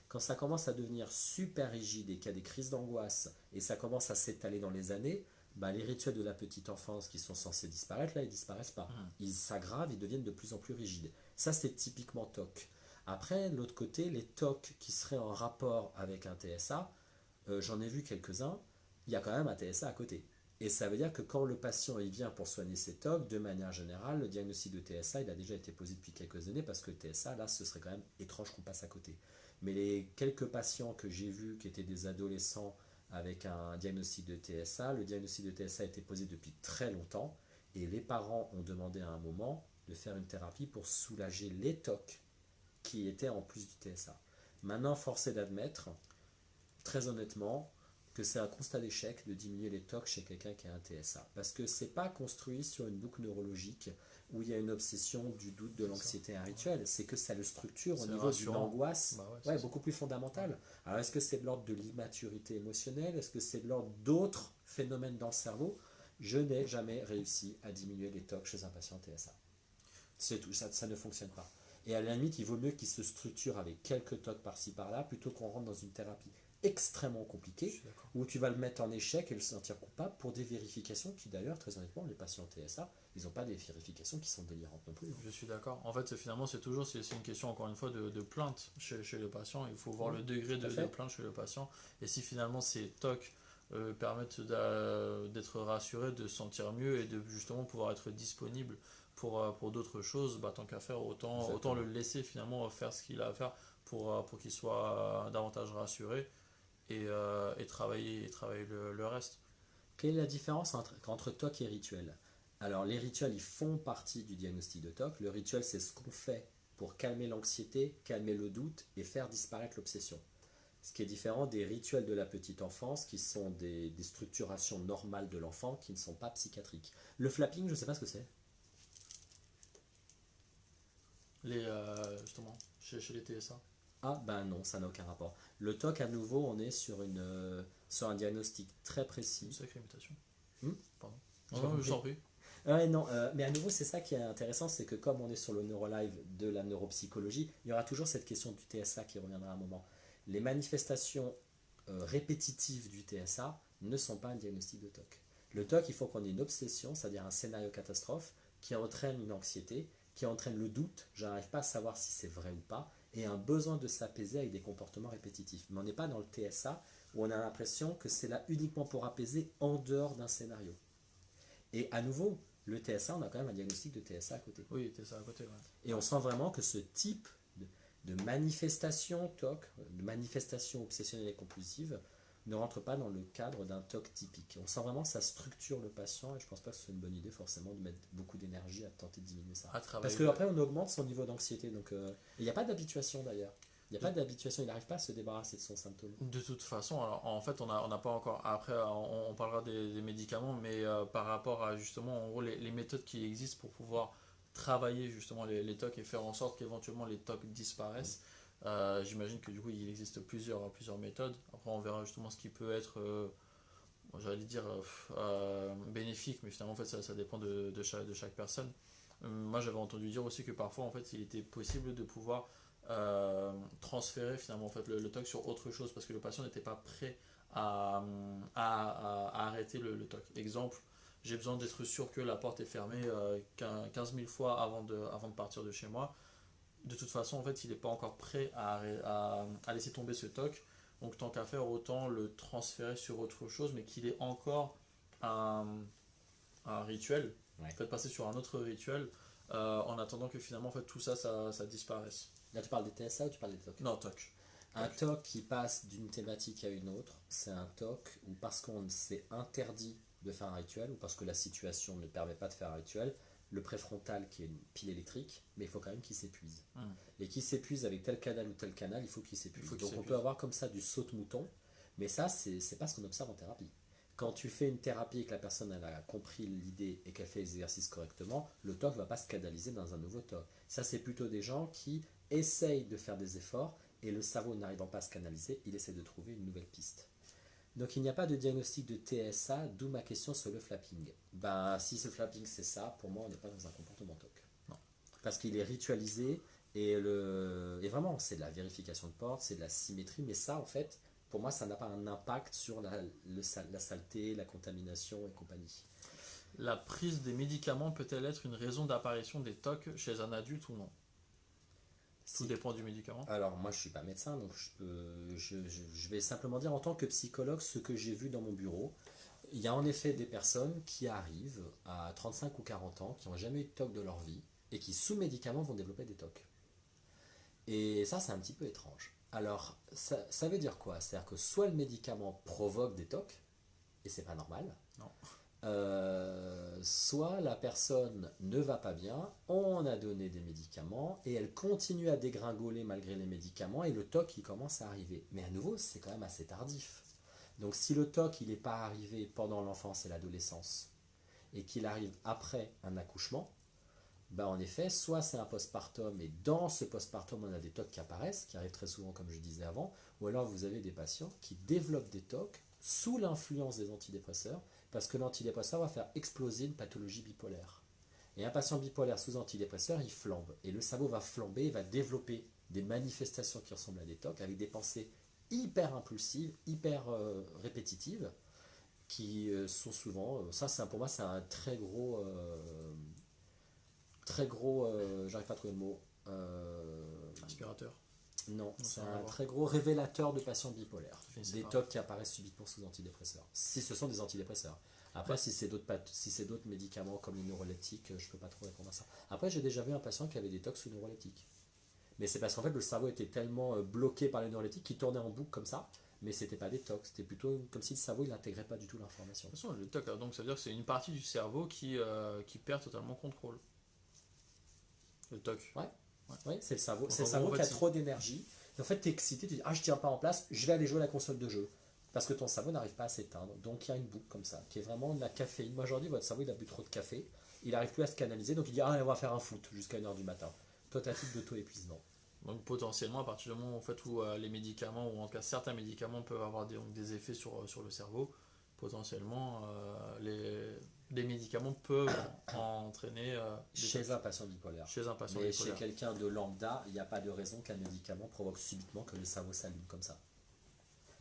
Quand ça commence à devenir super rigide et qu'il y a des crises d'angoisse et ça commence à s'étaler dans les années, bah, les rituels de la petite enfance qui sont censés disparaître, là, ils disparaissent pas. Ils s'aggravent, ils deviennent de plus en plus rigides. Ça, c'est typiquement TOC. Après, de l'autre côté, les TOC qui seraient en rapport avec un TSA, j'en ai vu quelques-uns, il y a quand même un TSA à côté. Et ça veut dire que quand le patient il vient pour soigner ses TOC, de manière générale, le diagnostic de TSA, il a déjà été posé depuis quelques années parce que le TSA, là, ce serait quand même étrange qu'on passe à côté. Mais les quelques patients que j'ai vus qui étaient des adolescents avec un diagnostic de TSA, le diagnostic de TSA a été posé depuis très longtemps et les parents ont demandé à un moment de faire une thérapie pour soulager les TOC qui étaient en plus du TSA. Maintenant, force est d'admettre, très honnêtement, que c'est un constat d'échec de diminuer les TOC chez quelqu'un qui a un TSA. Parce que c'est pas construit sur une boucle neurologique où il y a une obsession du doute, de l'anxiété, un rituel. C'est que ça le structure au C'est niveau d'une rassurant. angoisse Bah ouais, ouais, c'est ça. beaucoup plus fondamentale. Alors est-ce que c'est de l'ordre de l'immaturité émotionnelle? Est-ce que c'est de l'ordre d'autres phénomènes dans le cerveau? Je n'ai jamais réussi à diminuer les TOC chez un patient TSA. C'est tout, ça ne fonctionne pas. Et à la limite, il vaut mieux qu'il se structure avec quelques TOC par-ci par-là plutôt qu'on rentre dans une thérapie extrêmement Je compliquée suis d'accord. où tu vas le mettre en échec et le sentir coupable pour des vérifications qui d'ailleurs, très honnêtement, les patients TSA, ils n'ont pas des vérifications qui sont délirantes non plus. Je suis d'accord. En fait, finalement, c'est une question, encore une fois, de plainte chez le patient. Il faut voir le degré Tout à de fait. plainte chez le patient. Et si finalement ces TOC permettent d'être rassuré, de se sentir mieux et de justement pouvoir être disponible pour d'autres choses, bah, tant qu'à faire, autant le laisser finalement faire ce qu'il a à faire pour qu'il soit davantage rassuré et travailler le reste. Quelle est la différence entre TOC et rituel? Alors, les rituels, ils font partie du diagnostic de TOC. Le rituel, c'est ce qu'on fait pour calmer l'anxiété, calmer le doute et faire disparaître l'obsession. Ce qui est différent des rituels de la petite enfance, qui sont des structurations normales de l'enfant, qui ne sont pas psychiatriques. Le flapping, je ne sais pas ce que c'est. Justement, chez les TSA. Ah ben non, ça n'a aucun rapport. Le TOC, à nouveau, on est sur un diagnostic très Une précis. sacrée imitation. Hmm. Pardon. J'ai Non, compris. j'en prie. Ouais, non, mais à nouveau, c'est ça qui est intéressant, c'est que comme on est sur le neurolive de la neuropsychologie, il y aura toujours cette question du TSA qui reviendra à un moment. Les manifestations répétitives du TSA ne sont pas un diagnostic de TOC. Le TOC, il faut qu'on ait une obsession, c'est-à-dire un scénario catastrophe, qui entraîne une anxiété, qui entraîne le doute, je n'arrive pas à savoir si c'est vrai ou pas, et un besoin de s'apaiser avec des comportements répétitifs. Mais on n'est pas dans le TSA où on a l'impression que c'est là uniquement pour apaiser en dehors d'un scénario. Et à nouveau, le TSA, on a quand même un diagnostic de TSA à côté. Oui, TSA à côté, ouais. Et on sent vraiment que ce type de manifestation TOC, de manifestation obsessionnelle et compulsive, ne rentre pas dans le cadre d'un TOC typique. On sent vraiment que ça structure le patient et je ne pense pas que ce soit une bonne idée forcément de mettre beaucoup d'énergie à tenter de diminuer ça. À Parce travailler. que après on augmente son niveau d'anxiété. Donc il n'y a pas d'habituation d'ailleurs. Il n'y a pas d'habituation, il n'arrive pas à se débarrasser de son symptôme. De toute façon, alors en fait, on n'a pas encore. Après, on parlera des médicaments, mais par rapport à justement, en gros, les méthodes qui existent pour pouvoir travailler justement les TOC et faire en sorte qu'éventuellement les TOC disparaissent, j'imagine que du coup, il existe plusieurs méthodes. Après, on verra justement ce qui peut être, j'allais dire, bénéfique, mais finalement, en fait, ça dépend de chaque personne. Moi, j'avais entendu dire aussi que parfois, en fait, il était possible de pouvoir transférer finalement en fait, le TOC sur autre chose parce que le patient n'était pas prêt à arrêter le TOC. Exemple, j'ai besoin d'être sûr que la porte est fermée 15 000 fois avant de partir de chez moi. De toute façon, en fait, il n'est pas encore prêt à laisser tomber ce TOC. Donc, tant qu'à faire, autant le transférer sur autre chose, mais qu'il ait encore un, un rituel. Ouais. Faites passer sur un autre rituel en attendant que finalement, en fait, tout ça disparaisse. Là tu parles des TSA ou tu parles des TOC? Non, TOC. Un TOC qui passe d'une thématique à une autre, c'est un TOC où parce qu'on s'est interdit de faire un rituel ou parce que la situation ne permet pas de faire un rituel, le préfrontal qui est une pile électrique, mais il faut quand même qu'il s'épuise. Et qu'il s'épuise avec tel canal ou tel canal, il faut qu'il s'épuise. Il faut qu'il Donc on s'épuise. peut avoir comme ça du saute-mouton, mais ça c'est pas ce qu'on observe en thérapie. Quand tu fais une thérapie et que la personne elle a compris l'idée et qu'elle fait les exercices correctement, le TOC ne va pas se canaliser dans un nouveau TOC. Ça c'est plutôt des gens qui essayent de faire des efforts et le cerveau n'arrivant pas à se canaliser, il essaie de trouver une nouvelle piste. Donc il n'y a pas de diagnostic de TSA, d'où ma question sur le flapping. Ben si ce flapping c'est ça, pour moi on n'est pas dans un comportement TOC. Non. Parce qu'il est ritualisé et vraiment c'est de la vérification de porte, c'est de la symétrie, mais ça en fait, pour moi ça n'a pas un impact sur la saleté, la contamination et compagnie. La prise des médicaments peut-elle être une raison d'apparition des TOC chez un adulte ou non? Tout dépend du médicament. Alors moi je suis pas médecin, donc je vais simplement dire en tant que psychologue ce que j'ai vu dans mon bureau. Il y a en effet des personnes qui arrivent à 35 ou 40 ans, qui n'ont jamais eu de TOC de leur vie, et qui sous médicaments vont développer des TOC. Et ça c'est un petit peu étrange. Alors ça veut dire quoi? C'est-à-dire que soit le médicament provoque des TOC, et c'est pas normal. Non. Soit la personne ne va pas bien, on a donné des médicaments et elle continue à dégringoler malgré les médicaments et le TOC il commence à arriver. Mais à nouveau, c'est quand même assez tardif. Donc si le TOC il n'est pas arrivé pendant l'enfance et l'adolescence et qu'il arrive après un accouchement, ben en effet, soit c'est un postpartum et dans ce postpartum on a des TOC qui apparaissent, qui arrivent très souvent comme je disais avant, ou alors vous avez des patients qui développent des TOC sous l'influence des antidépresseurs parce que l'antidépresseur va faire exploser une pathologie bipolaire. Et un patient bipolaire sous antidépresseur, il flambe. Et le cerveau va flamber, il va développer des manifestations qui ressemblent à des TOC avec des pensées hyper impulsives, hyper répétitives, qui sont souvent, pour moi c'est un très gros, j'arrive pas à trouver le mot, Aspirateur. non, Non, c'est ça va un voir. très gros révélateur de patients bipolaires, Je sais des pas. TOC qui apparaissent subitement sous antidépresseurs, si ce sont des antidépresseurs. Après, Ouais. si c'est d'autres médicaments comme les neuroleptiques, je peux pas trop répondre à ça. Après, j'ai déjà vu un patient qui avait des TOC sous neuroleptiques. Mais c'est parce qu'en fait, le cerveau était tellement bloqué par les neuroleptiques qu'il tournait en boucle comme ça, mais c'était pas des TOC, c'était plutôt comme si le cerveau il n'intégrait pas du tout l'information. De toute façon, le TOC, donc ça veut dire que c'est une partie du cerveau qui perd totalement contrôle. Le TOC. Ouais, Ouais. ouais, Donc, c'est le en gros, cerveau en qui fait, a trop d'énergie. Et en fait, tu es excité, tu dis ah je tiens pas en place, je vais aller jouer à la console de jeu. Parce que ton cerveau n'arrive pas à s'éteindre. Donc il y a une boucle comme ça, qui est vraiment de la caféine. Moi aujourd'hui, votre cerveau il a bu trop de café, il n'arrive plus à se canaliser, donc il dit ah on va faire un foot jusqu'à 1h du matin. Tentative d'auto-épuisement. donc potentiellement, à partir du moment en fait, où les médicaments, ou en tout cas certains médicaments peuvent avoir donc, des effets sur le cerveau, potentiellement les médicaments peuvent entraîner des Chez TOC un patient bipolaire. chez un patient Mais chez bipolaire. quelqu'un de lambda, il n'y a pas de raison qu'un médicament provoque subitement que le cerveau s'allume comme ça.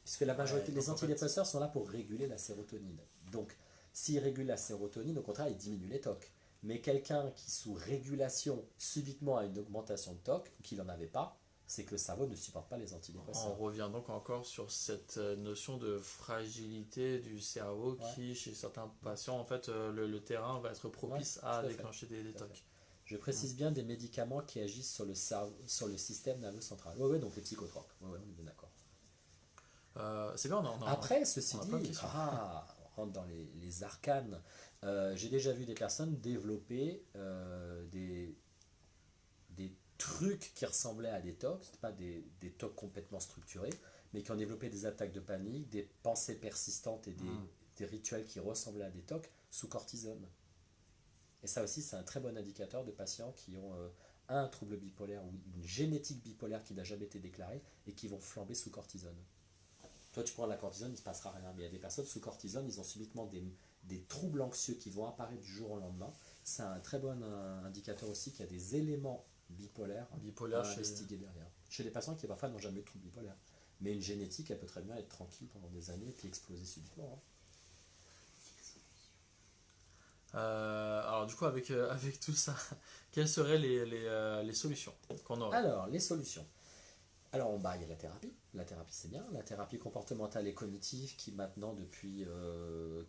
Puisque la Ouais, majorité des donc en fait, antidépresseurs sont là pour réguler la sérotonine. Donc, s'ils régulent la sérotonine, au contraire, ils diminuent les TOC. Mais quelqu'un qui, sous régulation, subitement a une augmentation de TOC, ou qu'il n'en avait pas, c'est que le cerveau ne supporte pas les on antidépresseurs. revient donc encore sur cette notion de fragilité du cerveau Ouais, qui, chez certains patients, en fait, le terrain va être ouais, propice à tout à fait. déclencher des Tout à fait. TOC. Je précise bien des médicaments qui agissent sur le, cerveau, sur le système nerveux central. Oui, ouais, donc les psychotropes. Oui, ouais, on est bien d'accord. C'est bien, Après, ceci on a plein de dit, questions. on rentre dans les arcanes. J'ai déjà vu des personnes développer des trucs qui ressemblaient à des TOC, c'était pas des TOC complètement structurés, mais qui ont développé des attaques de panique, des pensées persistantes et Mm. des rituels qui ressemblaient à des TOC sous cortisone. Et ça aussi, c'est un très bon indicateur de patients qui ont un trouble bipolaire ou une génétique bipolaire qui n'a jamais été déclarée et qui vont flamber sous cortisone. Toi, tu prends la cortisone, il ne se passera rien. Mais il y a des personnes sous cortisone, ils ont subitement des troubles anxieux qui vont apparaître du jour au lendemain. C'est un très bon indicateur aussi qu'il y a des éléments bipolaires Bipolaire à chez. investiguer derrière. Chez des patients qui parfois n'ont jamais eu de trouble bipolaire. Mais une génétique, elle peut très bien être tranquille pendant des années et puis exploser subitement. Hein. Alors du coup, avec tout ça, quelles seraient les solutions qu'on aurait? Alors, les solutions. Alors, bah, il y a la thérapie. La thérapie, c'est bien. La thérapie comportementale et cognitive qui, maintenant, depuis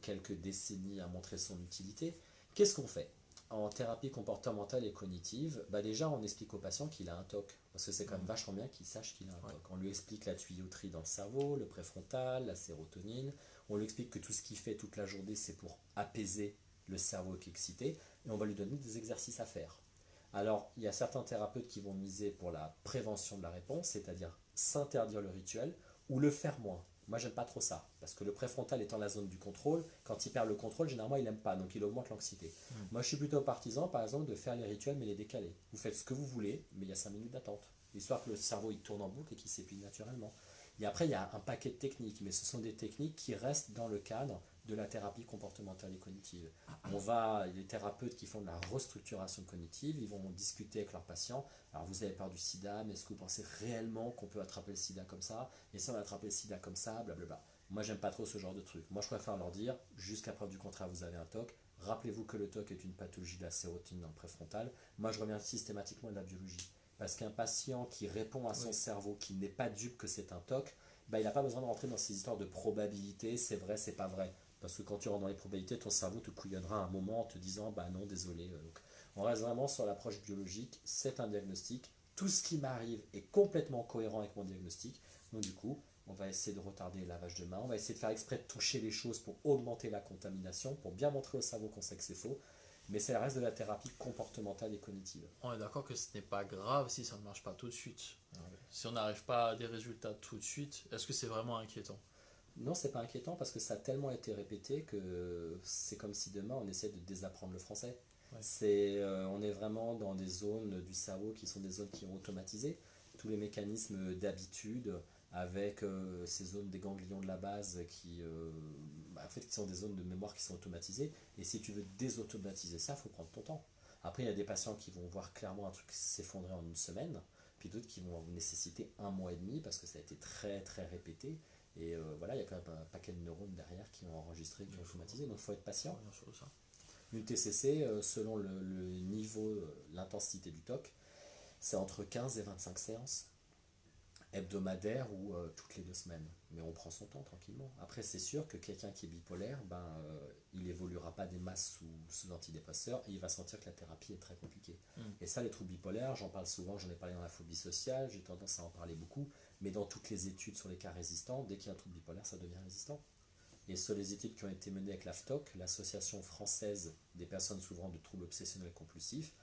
quelques décennies, a montré son utilité. Qu'est-ce qu'on fait en thérapie comportementale et cognitive? Bah, déjà, on explique au patient qu'il a un TOC. Parce que c'est quand même vachement bien qu'il sache qu'il a un Ouais. TOC. On lui explique la tuyauterie dans le cerveau, le préfrontal, la sérotonine. On lui explique que tout ce qu'il fait toute la journée, c'est pour apaiser le cerveau qui est excité. Et on va lui donner des exercices à faire. Alors, il y a certains thérapeutes qui vont miser pour la prévention de la réponse, c'est-à-dire s'interdire le rituel ou le faire moins. Moi, j'aime pas trop ça, parce que le préfrontal étant la zone du contrôle, quand il perd le contrôle, généralement, il n'aime pas, donc il augmente l'anxiété. Moi, je suis plutôt partisan, par exemple, de faire les rituels, mais les décaler. Vous faites ce que vous voulez, mais il y a 5 minutes d'attente, histoire que le cerveau il tourne en boucle et qu'il s'épuise naturellement. Et après, il y a un paquet de techniques, mais ce sont des techniques qui restent dans le cadre de la thérapie comportementale et cognitive. Les thérapeutes qui font de la restructuration cognitive, ils vont discuter avec leurs patients. Alors vous avez peur du sida, mais est-ce que vous pensez réellement qu'on peut attraper le sida comme ça? Et si on a attrapé le sida comme ça, blablabla. Moi j'aime pas trop ce genre de truc. Moi je préfère leur dire, jusqu'à preuve du contraire, vous avez un TOC. Rappelez-vous que le TOC est une pathologie de la sérotonine dans le préfrontal. Moi je reviens systématiquement de la biologie. Parce qu'un patient qui répond à son Oui. cerveau, qui n'est pas dupe que c'est un TOC, bah, il n'a pas besoin de rentrer dans ces histoires de probabilité, c'est vrai, c'est pas vrai. Parce que quand tu rentres dans les probabilités, ton cerveau te couillonnera à un moment en te disant bah non, désolé. Donc, on reste vraiment sur l'approche biologique, c'est un diagnostic. Tout ce qui m'arrive est complètement cohérent avec mon diagnostic. Donc du coup, on va essayer de retarder le lavage de main, on va essayer de faire exprès de toucher les choses pour augmenter la contamination, pour bien montrer au cerveau qu'on sait que c'est faux. Mais c'est le reste de la thérapie comportementale et cognitive. On est d'accord que ce n'est pas grave si ça ne marche pas tout de suite. Si on n'arrive pas à des résultats tout de suite, est-ce que c'est vraiment inquiétant? Non, c'est pas inquiétant parce que ça a tellement été répété que c'est comme si demain on essaie de désapprendre le français. Ouais. On est vraiment dans des zones du cerveau qui sont des zones qui ont automatisé. Tous les mécanismes d'habitude avec ces zones des ganglions de la base en fait, qui sont des zones de mémoire qui sont automatisées. Et si tu veux désautomatiser ça, il faut prendre ton temps. Après, il y a des patients qui vont voir clairement un truc s'effondrer en une semaine, puis d'autres qui vont nécessiter un mois et demi parce que ça a été très très répété. Et voilà, il y a quand même un paquet de neurones derrière qui ont enregistré, qui ont automatisé, donc il faut être patient. Ça. Une TCC, selon le niveau, l'intensité du TOC, c'est entre 15 et 25 séances hebdomadaires ou toutes les 2 semaines. Mais on prend son temps tranquillement. Après, c'est sûr que quelqu'un qui est bipolaire, il évoluera pas des masses sous antidépresseurs et il va sentir que la thérapie est très compliquée. Et ça, les troubles bipolaires, j'en parle souvent, j'en ai parlé dans la phobie sociale, j'ai tendance à en parler beaucoup, mais dans toutes les études sur les cas résistants, dès qu'il y a un trouble bipolaire, ça devient résistant. Et sur les études qui ont été menées avec l'AFTOC, l'Association française des personnes souffrant de troubles obsessionnels compulsifs,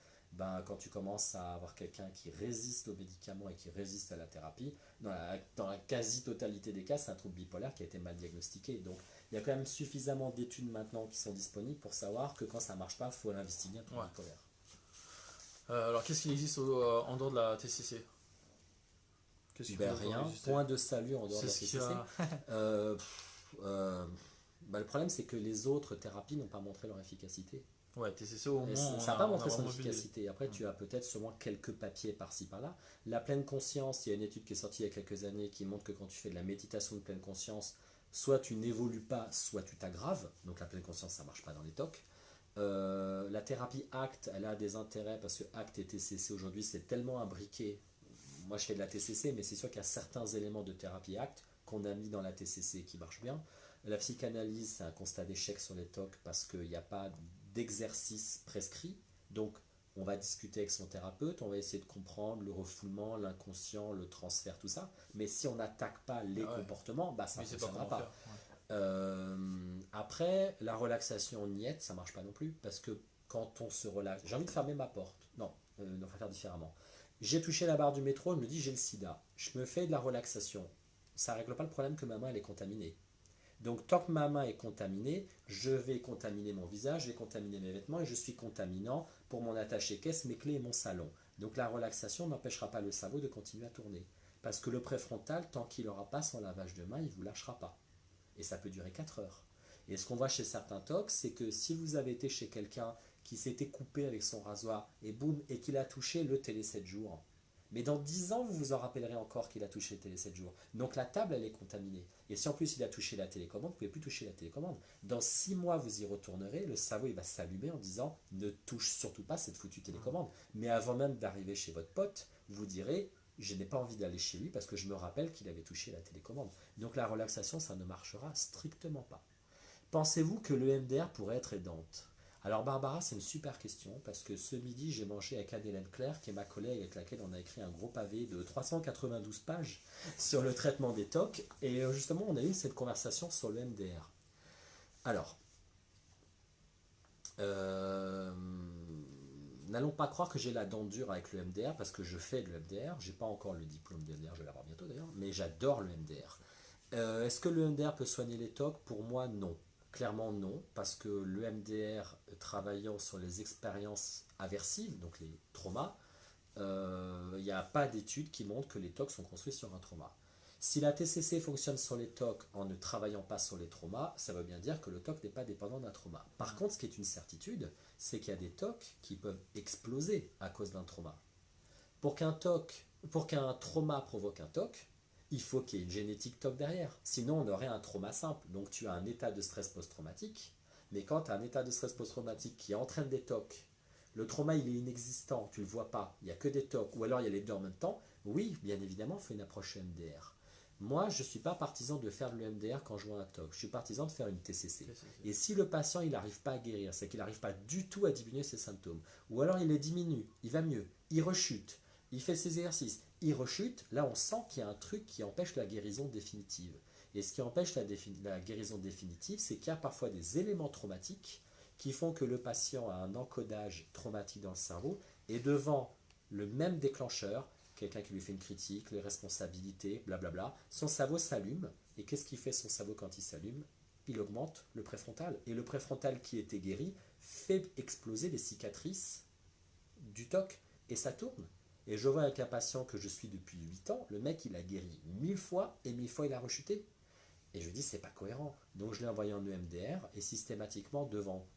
quand tu commences à avoir quelqu'un qui résiste aux médicaments et qui résiste à la thérapie, dans la quasi-totalité des cas, c'est un trouble bipolaire qui a été mal diagnostiqué. Donc il y a quand même suffisamment d'études maintenant qui sont disponibles pour savoir que quand ça ne marche pas, il faut l'investiguer un trouble bipolaire. Alors qu'est-ce qu'il existe en dehors de la TCC? Rien, point de salut en dehors de la TCC. Le problème, c'est que les autres thérapies n'ont pas montré leur efficacité. Ouais, TCC au moins. Ça n'a pas montré son efficacité. Après, tu as peut-être sûrement quelques papiers par-ci par-là. La pleine conscience, il y a une étude qui est sortie il y a quelques années qui montre que quand tu fais de la méditation de pleine conscience, soit tu n'évolues pas, soit tu t'aggraves. Donc la pleine conscience, ça ne marche pas dans les TOC. La thérapie ACT, elle a des intérêts parce que ACT et TCC aujourd'hui, c'est tellement imbriqué. Moi, je fais de la TCC, mais c'est sûr qu'il y a certains éléments de thérapie ACT qu'on a mis dans la TCC qui marchent bien. La psychanalyse, c'est un constat d'échec sur les TOC parce qu'il n'y a pas d'exercice prescrit. Donc, on va discuter avec son thérapeute, on va essayer de comprendre le refoulement, l'inconscient, le transfert, tout ça. Mais si on n'attaque pas les comportements, ça ne fonctionnera pas. Après, la relaxation niette, ça ne marche pas non plus parce que quand on se relaxe, j'ai envie de fermer ma porte. Non, on va faire différemment. J'ai touché la barre du métro, je me dis j'ai le sida. Je me fais de la relaxation. Ça ne règle pas le problème que ma main elle est contaminée. Donc tant que ma main est contaminée, je vais contaminer mon visage, je vais contaminer mes vêtements et je suis contaminant pour mon attaché-caisse, mes clés et mon salon. Donc la relaxation n'empêchera pas le cerveau de continuer à tourner. Parce que le préfrontal, tant qu'il n'aura pas son lavage de main, il ne vous lâchera pas. Et ça peut durer 4 heures. Et ce qu'on voit chez certains TOC, c'est que si vous avez été chez quelqu'un qui s'était coupé avec son rasoir et boum, et qu'il a touché le télé 7 jours, mais dans 10 ans, vous vous en rappellerez encore qu'il a touché le télé 7 jours. Donc la table, elle est contaminée. Et si en plus il a touché la télécommande, vous ne pouvez plus toucher la télécommande. Dans 6 mois, vous y retournerez, le cerveau il va s'allumer en disant ne touche surtout pas cette foutue télécommande. Mais avant même d'arriver chez votre pote, vous direz je n'ai pas envie d'aller chez lui parce que je me rappelle qu'il avait touché la télécommande. Donc la relaxation, ça ne marchera strictement pas. Pensez-vous que le MDR pourrait être aidante? Alors Barbara, c'est une super question parce que ce midi, j'ai mangé avec Anne-Hélène Claire, qui est ma collègue avec laquelle on a écrit un gros pavé de 392 pages sur le traitement des TOC. Et justement, on a eu cette conversation sur le MDR. Alors, n'allons pas croire que j'ai la dent dure avec le MDR parce que je fais de MDR. Je n'ai pas encore le diplôme de MDR, je vais l'avoir bientôt d'ailleurs, mais j'adore le MDR. Est-ce que le MDR peut soigner les TOC? Pour moi, non. Clairement non, parce que le MDR travaillant sur les expériences aversives, donc les traumas, il n'y a pas d'études qui montrent que les TOC sont construits sur un trauma. Si la TCC fonctionne sur les TOC en ne travaillant pas sur les traumas, ça veut bien dire que le TOC n'est pas dépendant d'un trauma. Par contre, ce qui est une certitude, c'est qu'il y a des TOC qui peuvent exploser à cause d'un trauma. Pour qu'un trauma provoque un TOC, il faut qu'il y ait une génétique TOC derrière. Sinon, on aurait un trauma simple. Donc, tu as un état de stress post-traumatique. Mais quand tu as un état de stress post-traumatique qui entraîne des TOC, le trauma, il est inexistant. Tu ne le vois pas. Il n'y a que des TOC. Ou alors, il y a les deux en même temps. Oui, bien évidemment, on fait une approche MDR. Moi, je ne suis pas partisan de faire le MDR quand je vois un TOC. Je suis partisan de faire une TCC. Et si le patient, il n'arrive pas à guérir, c'est qu'il n'arrive pas du tout à diminuer ses symptômes. Ou alors, il les diminue. Il va mieux. Il rechute. Il fait ses exercices, il rechute, là on sent qu'il y a un truc qui empêche la guérison définitive. Et ce qui empêche la guérison définitive, c'est qu'il y a parfois des éléments traumatiques qui font que le patient a un encodage traumatique dans le cerveau et devant le même déclencheur, quelqu'un qui lui fait une critique, les responsabilités, blablabla, son cerveau s'allume. Et qu'est-ce qui fait son cerveau quand il s'allume? Il augmente le préfrontal. Et le préfrontal qui était guéri fait exploser les cicatrices du TOC. Et ça tourne. Et je vois avec un patient que je suis depuis 8 ans, le mec il a guéri 1000 fois et 1000 fois il a rechuté. Et je lui dis c'est pas cohérent. Donc je l'ai envoyé en EMDR et systématiquement devant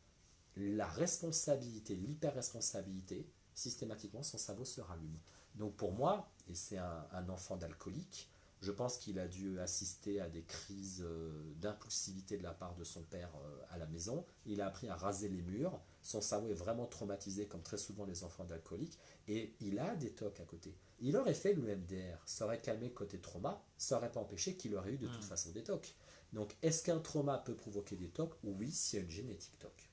la responsabilité, l'hyper-responsabilité, systématiquement son cerveau se rallume. Donc pour moi, et c'est un enfant d'alcoolique, je pense qu'il a dû assister à des crises d'impulsivité de la part de son père à la maison. Il a appris à raser les murs. Son cerveau est vraiment traumatisé, comme très souvent les enfants d'alcooliques. Et il a des TOC à côté. Il aurait fait le MDR, ça aurait calmé le côté trauma, ça n'aurait pas empêché qu'il aurait eu de toute façon des TOC. Donc est-ce qu'un trauma peut provoquer des TOC? Oui, s'il y a une génétique TOC.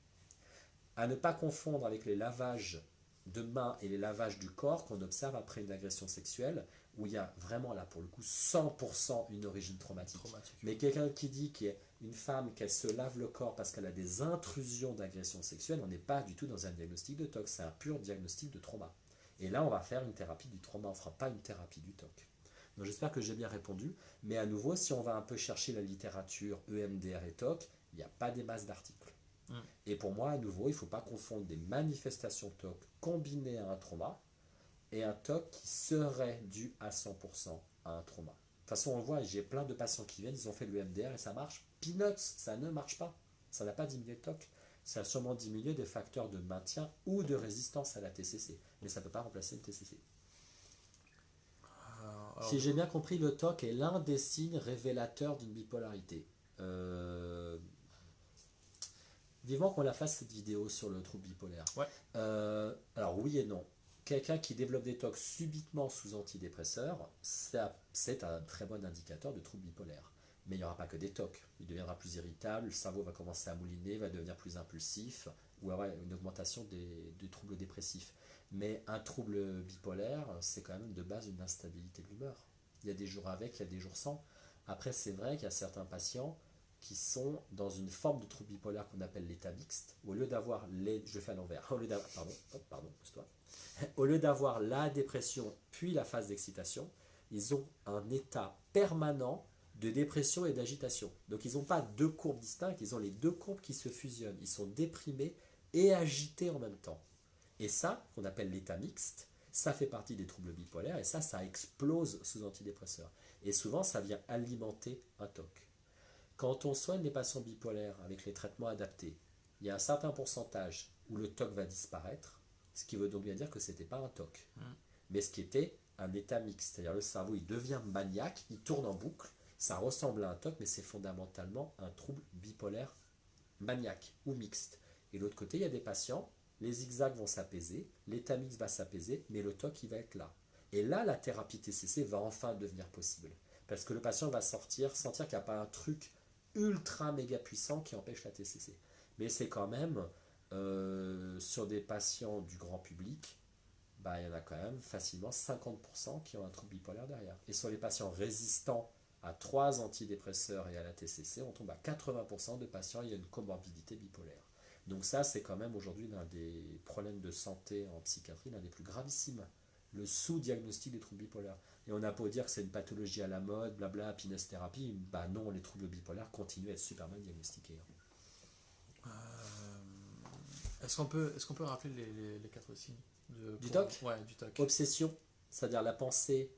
À ne pas confondre avec les lavages de mains et les lavages du corps qu'on observe après une agression sexuelle, où il y a vraiment là pour le coup 100% une origine traumatique. Mais quelqu'un qui dit qu'il y a une femme qu'elle se lave le corps parce qu'elle a des intrusions d'agression sexuelle, on n'est pas du tout dans un diagnostic de TOC, c'est un pur diagnostic de trauma. Et là on va faire une thérapie du trauma, on ne fera pas une thérapie du TOC. Donc j'espère que j'ai bien répondu, mais à nouveau si on va un peu chercher la littérature EMDR et TOC, il n'y a pas des masses d'articles. Et pour moi, à nouveau, il ne faut pas confondre des manifestations TOC combinées à un trauma et un TOC qui serait dû à 100% à un trauma. De toute façon, on le voit, j'ai plein de patients qui viennent, ils ont fait le MDR et ça marche. Peanuts, ça ne marche pas. Ça n'a pas diminué le TOC. Ça a sûrement diminué des facteurs de maintien ou de résistance à la TCC. Mais ça ne peut pas remplacer une TCC. Si j'ai bien compris, le TOC est l'un des signes révélateurs d'une bipolarité. Vivement qu'on la fasse cette vidéo sur le trouble bipolaire. Ouais. Alors oui et non. Quelqu'un qui développe des TOC subitement sous antidépresseurs, c'est un très bon indicateur de trouble bipolaire. Mais il n'y aura pas que des TOC. Il deviendra plus irritable, le cerveau va commencer à mouliner, va devenir plus impulsif, ou avoir une augmentation des troubles dépressifs. Mais un trouble bipolaire, c'est quand même de base une instabilité de l'humeur. Il y a des jours avec, il y a des jours sans. Après, c'est vrai qu'il y a certains patients qui sont dans une forme de trouble bipolaire qu'on appelle l'état mixte. Au lieu d'avoir je fais à l'envers. Au lieu d'avoir, pardon, pousse-toi. Au lieu d'avoir la dépression puis la phase d'excitation, ils ont un état permanent de dépression et d'agitation. Donc ils n'ont pas deux courbes distinctes, ils ont les deux courbes qui se fusionnent. Ils sont déprimés et agités en même temps. Et ça, qu'on appelle l'état mixte, ça fait partie des troubles bipolaires et ça explose sous antidépresseurs. Et souvent, ça vient alimenter un TOC. Quand on soigne les patients bipolaires avec les traitements adaptés, il y a un certain pourcentage où le TOC va disparaître, ce qui veut donc bien dire que ce n'était pas un TOC, mais ce qui était un état mixte. C'est-à-dire le cerveau, il devient maniaque, il tourne en boucle, ça ressemble à un TOC, mais c'est fondamentalement un trouble bipolaire maniaque ou mixte. Et de l'autre côté, il y a des patients, les zigzags vont s'apaiser, l'état mixte va s'apaiser, mais le TOC, il va être là. Et là, la thérapie TCC va enfin devenir possible. Parce que le patient va sentir qu'il n'y a pas un truc ultra méga puissant qui empêche la TCC. Mais c'est quand même, sur des patients du grand public, il y en a quand même facilement 50% qui ont un trouble bipolaire derrière. Et sur les patients résistants à 3 antidépresseurs et à la TCC, on tombe à 80% de patients qui ont une comorbidité bipolaire. Donc ça, c'est quand même aujourd'hui l'un des problèmes de santé en psychiatrie, l'un des plus gravissimes. Le sous-diagnostic des troubles bipolaires. Et on a beau dire que c'est une pathologie à la mode, blabla, happiness thérapie, non, les troubles bipolaires continuent à être super mal diagnostiqués. Est-ce qu'on peut rappeler les 4 signes du TOC? Ouais, du TOC. Obsession, c'est-à-dire la pensée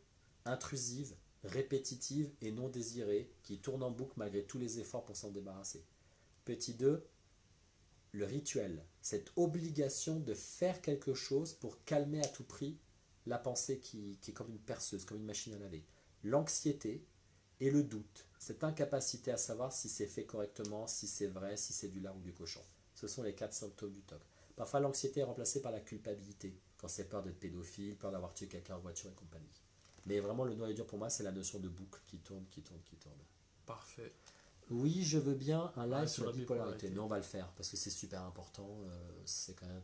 intrusive, répétitive et non désirée, qui tourne en boucle malgré tous les efforts pour s'en débarrasser. Petit 2, le rituel, cette obligation de faire quelque chose pour calmer à tout prix la pensée qui est comme une perceuse, comme une machine à laver. L'anxiété et le doute, cette incapacité à savoir si c'est fait correctement, si c'est vrai, si c'est du lard ou du cochon. Ce sont les 4 symptômes du TOC. Parfois, l'anxiété est remplacée par la culpabilité, quand c'est peur d'être pédophile, peur d'avoir tué quelqu'un en voiture et compagnie. Mais vraiment, le noyau dur pour moi, c'est la notion de boucle qui tourne, qui tourne, qui tourne. Parfait. Oui, je veux bien un live sur la bipolarité. bipolarité. Mais on va le faire parce que c'est super important. C'est quand même.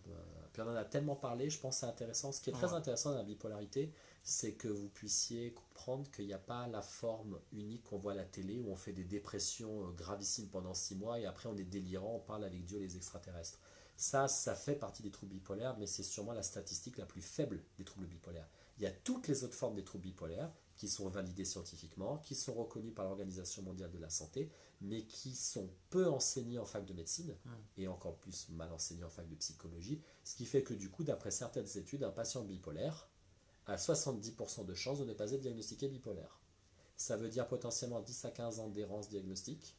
Puis on en a tellement parlé, je pense que c'est intéressant. Ce qui est très intéressant dans la bipolarité, c'est que vous puissiez comprendre qu'il n'y a pas la forme unique qu'on voit à la télé où on fait des dépressions gravissimes pendant 6 mois et après on est délirant, on parle avec Dieu les extraterrestres. Ça fait partie des troubles bipolaires, mais c'est sûrement la statistique la plus faible des troubles bipolaires. Il y a toutes les autres formes des troubles bipolaires qui sont validées scientifiquement, qui sont reconnues par l'Organisation mondiale de la santé, mais qui sont peu enseignées en fac de médecine, et encore plus mal enseignées en fac de psychologie, ce qui fait que du coup, d'après certaines études, un patient bipolaire a 70% de chances de ne pas être diagnostiqué bipolaire. Ça veut dire potentiellement 10 à 15 ans d'errance diagnostique,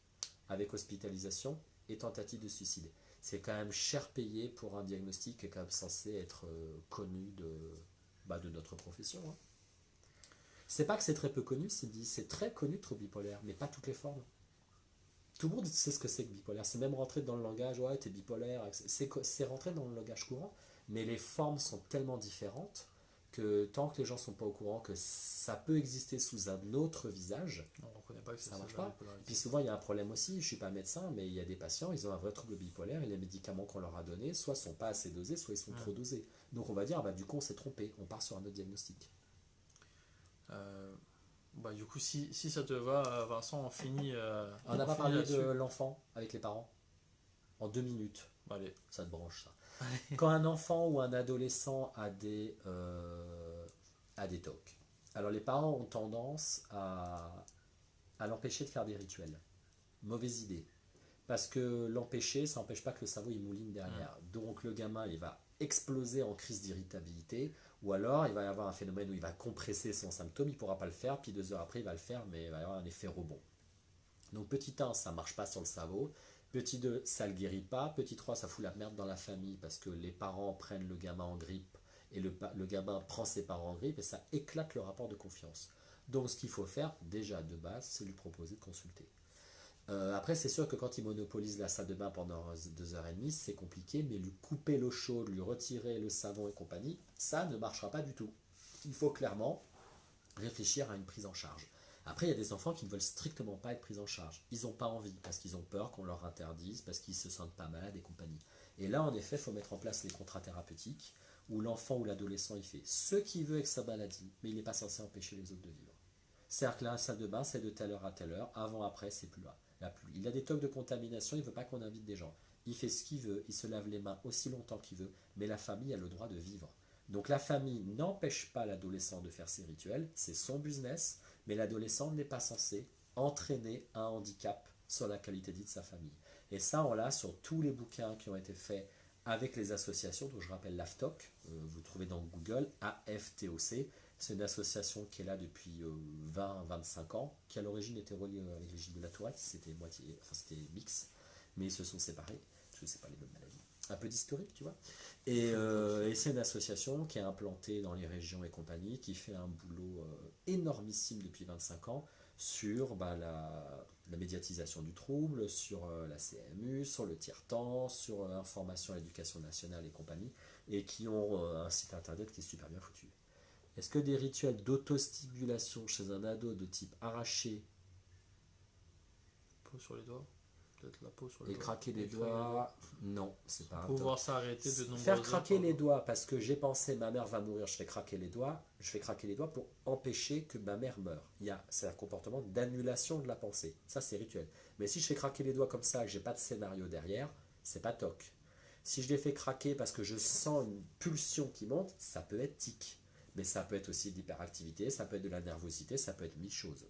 avec hospitalisation et tentative de suicide. C'est quand même cher payé pour un diagnostic qui est quand même censé être connu de notre profession. Hein. C'est pas que c'est très peu connu, c'est très connu, trouble bipolaire, mais pas toutes les formes. Tout le monde sait ce que c'est que bipolaire. C'est même rentré dans le langage, ouais, t'es bipolaire. C'est rentré dans le langage courant, mais les formes sont tellement différentes que tant que les gens sont pas au courant que ça peut exister sous un autre visage, On ne connaît pas que ça c'est marche la pas. bipolarité. Puis souvent il y a un problème aussi, je suis pas médecin, mais il y a des patients, ils ont un vrai trouble bipolaire et les médicaments qu'on leur a donnés, soit sont pas assez dosés, soit ils sont trop dosés. Donc on va dire, du coup on s'est trompé, on part sur un autre diagnostic. Du coup, si ça te va, Vincent, on finit. On n'a pas finit parlé là-dessus. de l'enfant avec les parents en 2 minutes. Allez. Ça te branche ça. Quand un enfant ou un adolescent a des TOC, alors les parents ont tendance à l'empêcher de faire des rituels. Mauvaise idée. Parce que l'empêcher, ça n'empêche pas que le cerveau il mouline derrière. Donc le gamin il va exploser en crise d'irritabilité, ou alors il va y avoir un phénomène où il va compresser son symptôme, il ne pourra pas le faire, puis 2 heures après il va le faire, mais il va y avoir un effet rebond. Donc petit 1, ça ne marche pas sur le cerveau. Petit 2, ça ne le guérit pas. Petit 3, ça fout la merde dans la famille parce que les parents prennent le gamin en grippe et le gamin prend ses parents en grippe et ça éclate le rapport de confiance. Donc ce qu'il faut faire, déjà de base, c'est lui proposer de consulter. Après, c'est sûr que quand il monopolise la salle de bain pendant 2h30, c'est compliqué, mais lui couper l'eau chaude, lui retirer le savon et compagnie, ça ne marchera pas du tout. Il faut clairement réfléchir à une prise en charge. Après, il y a des enfants qui ne veulent strictement pas être pris en charge. Ils n'ont pas envie, parce qu'ils ont peur qu'on leur interdise, parce qu'ils se sentent pas malades et compagnie. Et là, en effet, il faut mettre en place les contrats thérapeutiques, où l'enfant ou l'adolescent, il fait ce qu'il veut avec sa maladie, mais il n'est pas censé empêcher les autres de vivre. C'est-à-dire que la salle de bain, c'est de telle heure à telle heure, avant, après, c'est plus là. Il a des tocs de contamination, il ne veut pas qu'on invite des gens. Il fait ce qu'il veut, il se lave les mains aussi longtemps qu'il veut, mais la famille a le droit de vivre. Donc la famille n'empêche pas l'adolescent de faire ses rituels, c'est son business, mais l'adolescent n'est pas censé entraîner un handicap sur la qualité de vie de sa famille. Et ça, on l'a sur tous les bouquins qui ont été faits avec les associations, dont je rappelle l'AFTOC, vous trouvez dans Google, AFTOC, c'est une association qui est là depuis 20-25 ans, qui à l'origine était reliée avec les Gilles de la Tourette, c'était mix, mais ils se sont séparés, parce que c'est pas les mêmes maladies. Un peu d'historique, tu vois. Et c'est une association qui est implantée dans les régions et compagnie, qui fait un boulot énormissime depuis 25 ans sur la médiatisation du trouble, sur la CMU, sur le tiers-temps, sur l'information à l'éducation nationale et compagnie, et qui ont un site internet qui est super bien foutu. Est-ce que des rituels d'autostimulation chez un ado de type arracher Peau sur les doigts. Peut-être la peau sur les et doigts. craquer les doigts, non, c'est pas un top. Pouvoir s'arrêter de nombreuses Faire craquer heures. les doigts parce que j'ai pensé ma mère va mourir, je fais craquer les doigts pour empêcher que ma mère meure. C'est un comportement d'annulation de la pensée. Ça, c'est rituel. Mais si je fais craquer les doigts comme ça, que j'ai pas de scénario derrière, c'est pas toc. Si je les fais craquer parce que je sens une pulsion qui monte, ça peut être tic. Mais ça peut être aussi de l'hyperactivité, ça peut être de la nervosité, ça peut être 1000 choses.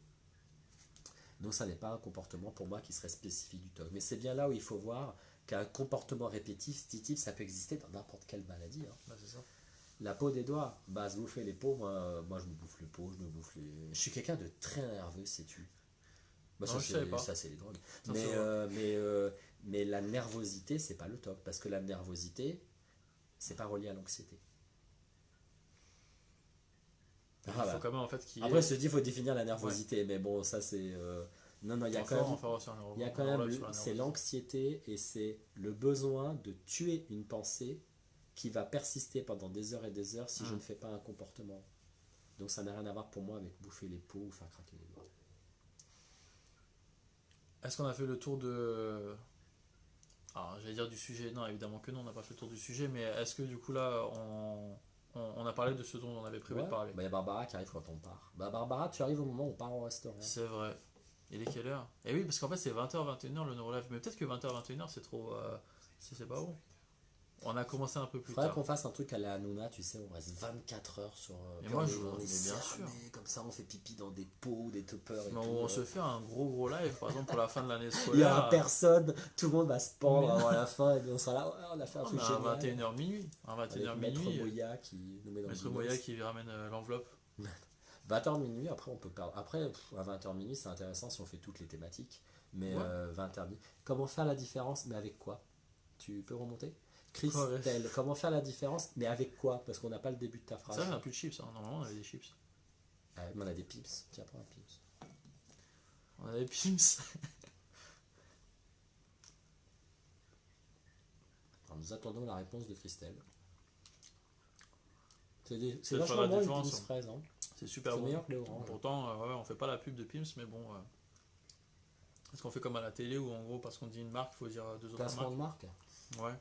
Donc ça n'est pas un comportement pour moi qui serait spécifique du TOC. Mais c'est bien là où il faut voir qu'un comportement répétitif, ça peut exister dans n'importe quelle maladie. Hein. C'est ça. La peau des doigts, se bouffer les peaux, moi je me bouffe les peaux, je me bouffe les... Je suis quelqu'un de très nerveux, sais-tu. Non, je savais pas. Ça c'est les drogues. Ça, Mais la nervosité, c'est pas le TOC. Parce que la nervosité, c'est pas relié à l'anxiété. Il faut quand même en fait qu'il y ait... Après, je te dis, il faut définir la nervosité, mais bon, ça c'est. Non, il y a quand même, c'est l'anxiété et c'est le besoin de tuer une pensée qui va persister pendant des heures et des heures si je ne fais pas un comportement. Donc ça n'a rien à voir pour moi avec bouffer les peaux ou faire craquer les doigts. Est-ce qu'on a fait le tour de... Alors, j'allais dire du sujet, non, évidemment que non, on n'a pas fait le tour du sujet, mais est-ce que du coup là, on a parlé de ce dont on avait prévu de parler. Il y a Barbara qui arrive quand on part. Barbara, tu arrives au moment où on part au restaurant. C'est vrai. Il est quelle heure? Et oui, parce qu'en fait c'est 20h, 21h le Neurolive, mais peut-être que 20h, 21h c'est trop... c'est pas bon. On a commencé un peu plus Faudrait tard. qu'on fasse un truc à la Hanouna, tu sais, on reste 24 heures sur. Et puis moi, on je est- vois, on est mais bien sûr. cerné, comme ça, on fait pipi dans des pots, des toppers et Mais tout. on se fait un gros live, par exemple, pour la fin de l'année Il y aura scolaire. personne, tout le monde va se pendre Mais- avant la fin et puis on sera là, ouais, on a fait un Non, truc mais à génial. 21h minuit. À 21h Avec Maître minuit. Moya qui nous met dans Maître le Moya business. qui ramène l'enveloppe. 20h minuit, après on peut perdre. Après, à 20h minuit, c'est intéressant si on fait toutes les thématiques. Mais Ouais. 20h minuit. Comment faire la différence, mais avec quoi? Tu peux remonter? Christelle, comment faire la différence, mais avec quoi? Parce qu'on n'a pas le début de ta phrase. Ça, on n'a plus de chips. Hein. Normalement, on avait des chips. Ah, mais on a des pips. Tiens, prends un pips. On avait des pims. Alors, nous attendons la réponse de Christelle. C'est Ça vachement fera la bon une différence, pims hein. fraise. Hein. C'est super C'est bon. meilleur que les oranges. Pourtant, ouais, on fait pas la pub de Pims, mais bon. Est-ce qu'on fait comme à la télé où en gros, parce qu'on dit une marque, il faut dire deux autres Placement de marques? marque. Ouais.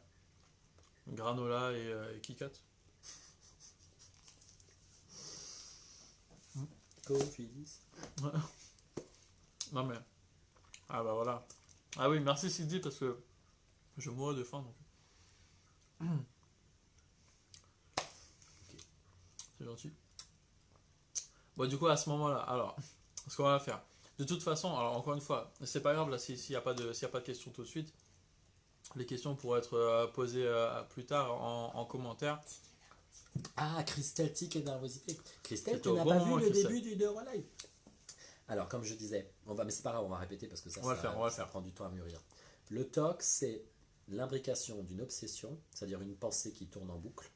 Granola et Kit Kat. Coffees. Non mais. Ah bah voilà. Ah oui, merci Sylvie parce que je mourrais de faim donc. C'est gentil. Bon, du coup, à ce moment-là, alors, ce qu'on va faire. De toute façon, alors encore une fois, c'est pas grave là s'il n'y a pas de questions tout de suite. Les questions pourraient être posées plus tard en commentaire. Ah, Christelle, tic et nervosité. Christelle, C'était tu au n'as bon pas moment, vu le Christelle. début du Neurolive. Alors, comme je disais, mais c'est pas grave, on va répéter parce que ça, On va le faire, on va le ça faire. prend du temps à mûrir. Le TOC, c'est l'imbrication d'une obsession, c'est-à-dire une pensée qui tourne en boucle,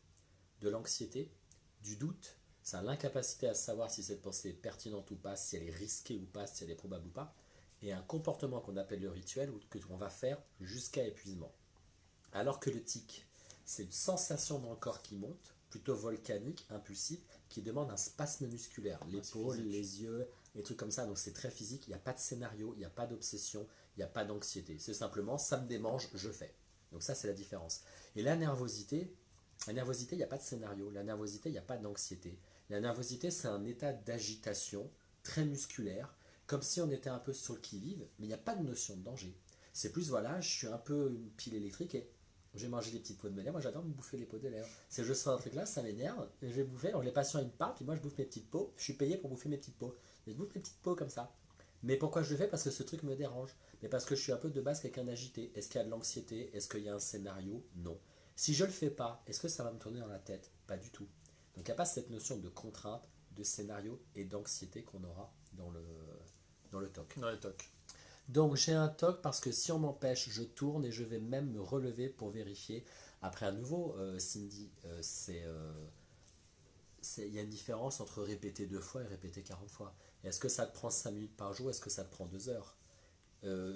de l'anxiété, du doute, c'est l'incapacité à savoir si cette pensée est pertinente ou pas, si elle est risquée ou pas, si elle est probable ou pas, et un comportement qu'on appelle le rituel, ou que on va faire jusqu'à épuisement. Alors que le tic, c'est une sensation dans le corps qui monte, plutôt volcanique, impulsive, qui demande un spasme musculaire, l'épaule, physique. les yeux, des trucs comme ça, donc c'est très physique, il n'y a pas de scénario, il n'y a pas d'obsession, il n'y a pas d'anxiété, c'est simplement ça me démange, je fais. Donc ça c'est la différence. Et la nervosité, il n'y a pas de scénario, la nervosité, il n'y a pas d'anxiété. La nervosité c'est un état d'agitation très musculaire, comme si on était un peu sur le qui-vive, mais il n'y a pas de notion de danger. C'est plus voilà, je suis un peu une pile électrique et je vais manger des petites pots de lèvres. Moi j'adore me bouffer les pots de lèvres. C'est je sens un truc là, ça m'énerve, et je vais bouffer. Alors les patients ils me parlent, puis moi je bouffe mes petites pots. Je suis payé pour bouffer mes petites pots. Et je bouffe mes petites pots comme ça. Mais pourquoi je le fais? Parce que ce truc me dérange. Mais parce que je suis un peu de base quelqu'un d'agité. Est-ce qu'il y a de l'anxiété? Est-ce qu'il y a un scénario? Non. Si je le fais pas, est-ce que ça va me tourner dans la tête? Pas du tout. Donc il n'y a pas cette notion de contrainte, de scénario et d'anxiété qu'on aura dans le TOC. Dans les tocs. Donc j'ai un TOC parce que si on m'empêche, je tourne et je vais même me relever pour vérifier. Après à nouveau, Cindy, il y a une différence entre répéter 2 fois et répéter 40 fois. Est-ce que ça te prend 5 minutes par jour? Est-ce que ça te prend 2 heures?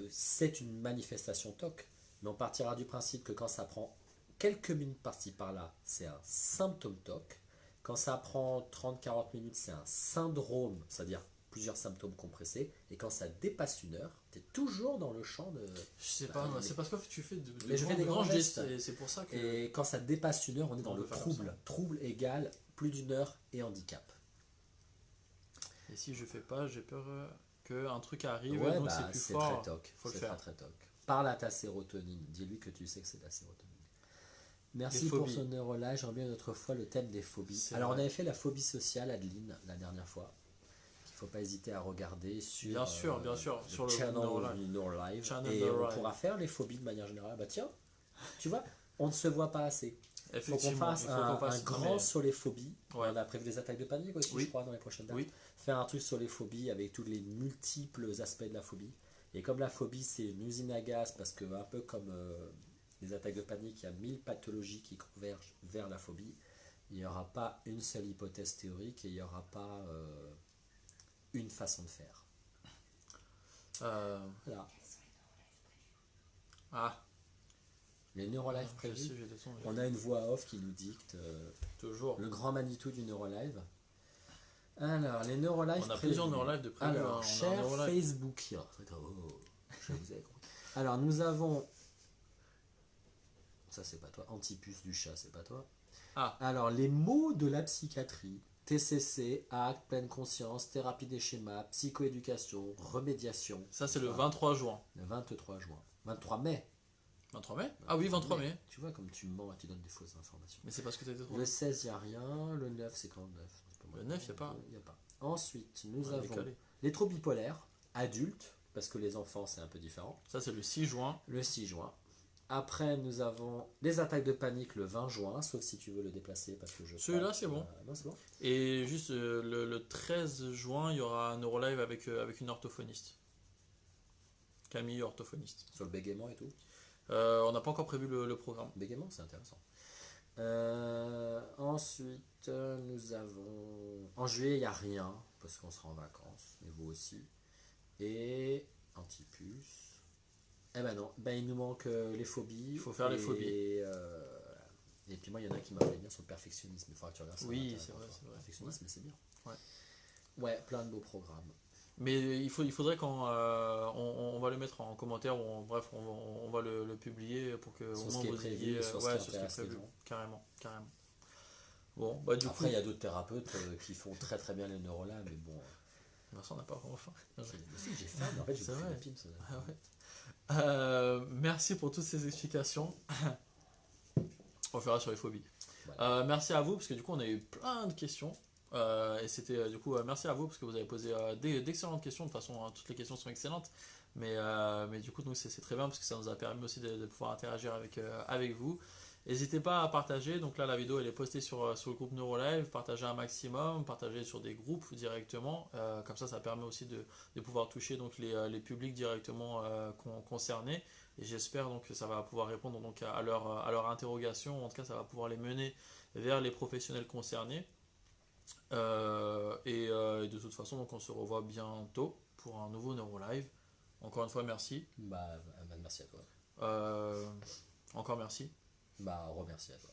C'est une manifestation TOC, mais on partira du principe que quand ça prend quelques minutes par-ci par-là, c'est un symptôme TOC. Quand ça prend 30-40 minutes, c'est un syndrome, c'est-à-dire plusieurs symptômes compressés. Et quand ça dépasse 1 heure, tu es toujours dans le champ de... Je sais pas, mais- c'est parce que tu fais Mais je fais des grands gestes. et c'est pour ça que. Et quand ça dépasse 1 heure, on est dans On le peut faire comme trouble. Trouble égale plus d'1 heure et handicap. Et si je fais pas, j'ai peur qu'un truc arrive, Ouais, donc bah, c'est plus c'est fort. très toc. Faut le C'est faire. très toc. Parle à ta sérotonine. Dis-lui que tu sais que c'est de la sérotonine. Merci Les pour phobies. ce neurolage. J'aimerais bien une autre fois le thème des phobies. C'est Alors, vrai. on avait fait la phobie sociale, Adeline, la dernière fois. Il ne faut pas hésiter à regarder sur, Bien sûr, sur le channel Neurolive. Neurolive. Channel Et on Neurolive. pourra faire les phobies de manière générale. Bah tiens, tu vois, on ne se voit pas assez. Il faut qu'on Effectivement, fasse il faut un, qu'on fasse un grand mais- sur les phobies. Ouais. On a prévu des attaques de panique aussi, Oui. je crois, dans les prochaines dates. Oui. Faire un truc sur les phobies avec tous les multiples aspects de la phobie. Et comme la phobie, c'est une usine à gaz, parce que un peu comme les attaques de panique, il y a 1000 pathologies qui convergent vers la phobie. Il n'y aura pas une seule hypothèse théorique et il n'y aura pas une façon de faire. Voilà. Ah, Les neurolives je prévus. sais, j'ai des sons. On a une voix off qui nous dicte Toujours. le grand Manitou du neurolive. Alors, les neurolives On a prévus. plusieurs neurolives de prévus. Alors, hein. On a un cher neurolive. Facebook. Je vous ai compris. Alors, nous avons. Ça, c'est pas toi. Antipuce du chat, c'est pas toi. Ah. Alors, les mots de la psychiatrie. TCC, acte, pleine conscience, thérapie des schémas, psychoéducation, remédiation. Ça, c'est le 23 juin. Le 23 juin. 23 mai. 23 mai? Ah oui, 23 mai. Tu vois, comme tu mens, tu donnes des fausses informations. Mais c'est parce que tu étais trop. Le 16, il n'y a rien. Le 9, c'est quand le 9? Le 9, il n'y a pas. Il y a pas. Ensuite, nous On est avons décalé. les trous bipolaires, adultes, parce que les enfants, c'est un peu différent. Ça, c'est le 6 juin. Le 6 juin. Après, nous avons les attaques de panique le 20 juin, sauf si tu veux le déplacer, parce que je Celui-là, crois c'est que- bon. Non, c'est bon. Et juste le 13 juin, il y aura un Neurolive avec une orthophoniste. Camille, orthophoniste. Sur le bégaiement et tout. On n'a pas encore prévu le programme. Bégaiement, c'est intéressant. Ensuite, nous avons... En juillet, il n'y a rien, parce qu'on sera en vacances, et vous aussi. Et Antipus. Eh ben non, ben il nous manque les phobies. Il faut faire les phobies. Et puis moi, il y en a qui m'appelaient bien sur le perfectionnisme. Il faudra que tu regardes ça. Oui, intéressant, c'est vrai, quoi. c'est vrai. Perfectionnisme, c'est bien. Ouais. Ouais, plein de beaux programmes. Mais il faudrait qu'on on va le mettre en commentaire, ou bref, on va le publier pour que Sur au ce moins qui est vous prévu, ayez sur ce qui intéresse les gens. Carrément, carrément. Bon, bah du Après, il y a d'autres thérapeutes qui font très très bien les neurolabs, mais bon, Vincent n'a pas vraiment faim. si, j'ai faim, mais en fait, j'ai C'est bouffé vrai. la pime. Ah ouais. Merci pour toutes ces explications. On verra sur les phobies. Voilà. Merci à vous, parce que du coup on a eu plein de questions. Et c'était du coup merci à vous parce que vous avez posé d'excellentes questions. De toute façon, toutes les questions sont excellentes. Mais du coup, donc c'est très bien parce que ça nous a permis aussi de pouvoir interagir avec vous. N'hésitez pas à partager. Donc là, la vidéo elle est postée sur le groupe Neurolive. Partagez un maximum, partagez sur des groupes directement. Comme ça permet aussi de pouvoir toucher donc les publics directement concernés. Et j'espère donc que ça va pouvoir répondre donc à leur interrogation. En tout cas, ça va pouvoir les mener vers les professionnels concernés. Et de toute façon, donc on se revoit bientôt pour un nouveau Neurolive. Encore une fois, merci. Bah, merci à toi. Encore merci. Bah, remercie à toi.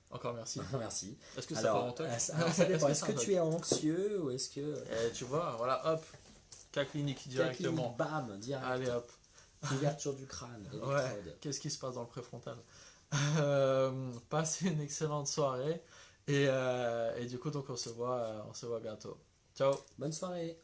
Encore merci. Merci. Est-ce que ça Alors, part en touch ça dépend. Est-ce c'est que un tu es anxieux ou est-ce que. Tu vois, voilà, hop, cas clinique directement. Bam, direct. Allez hop. Ouverture du crâne. Ouais. Électrode. Qu'est-ce qui se passe dans le préfrontal? Passez une excellente soirée et du coup donc on se voit bientôt. Ciao. Bonne soirée.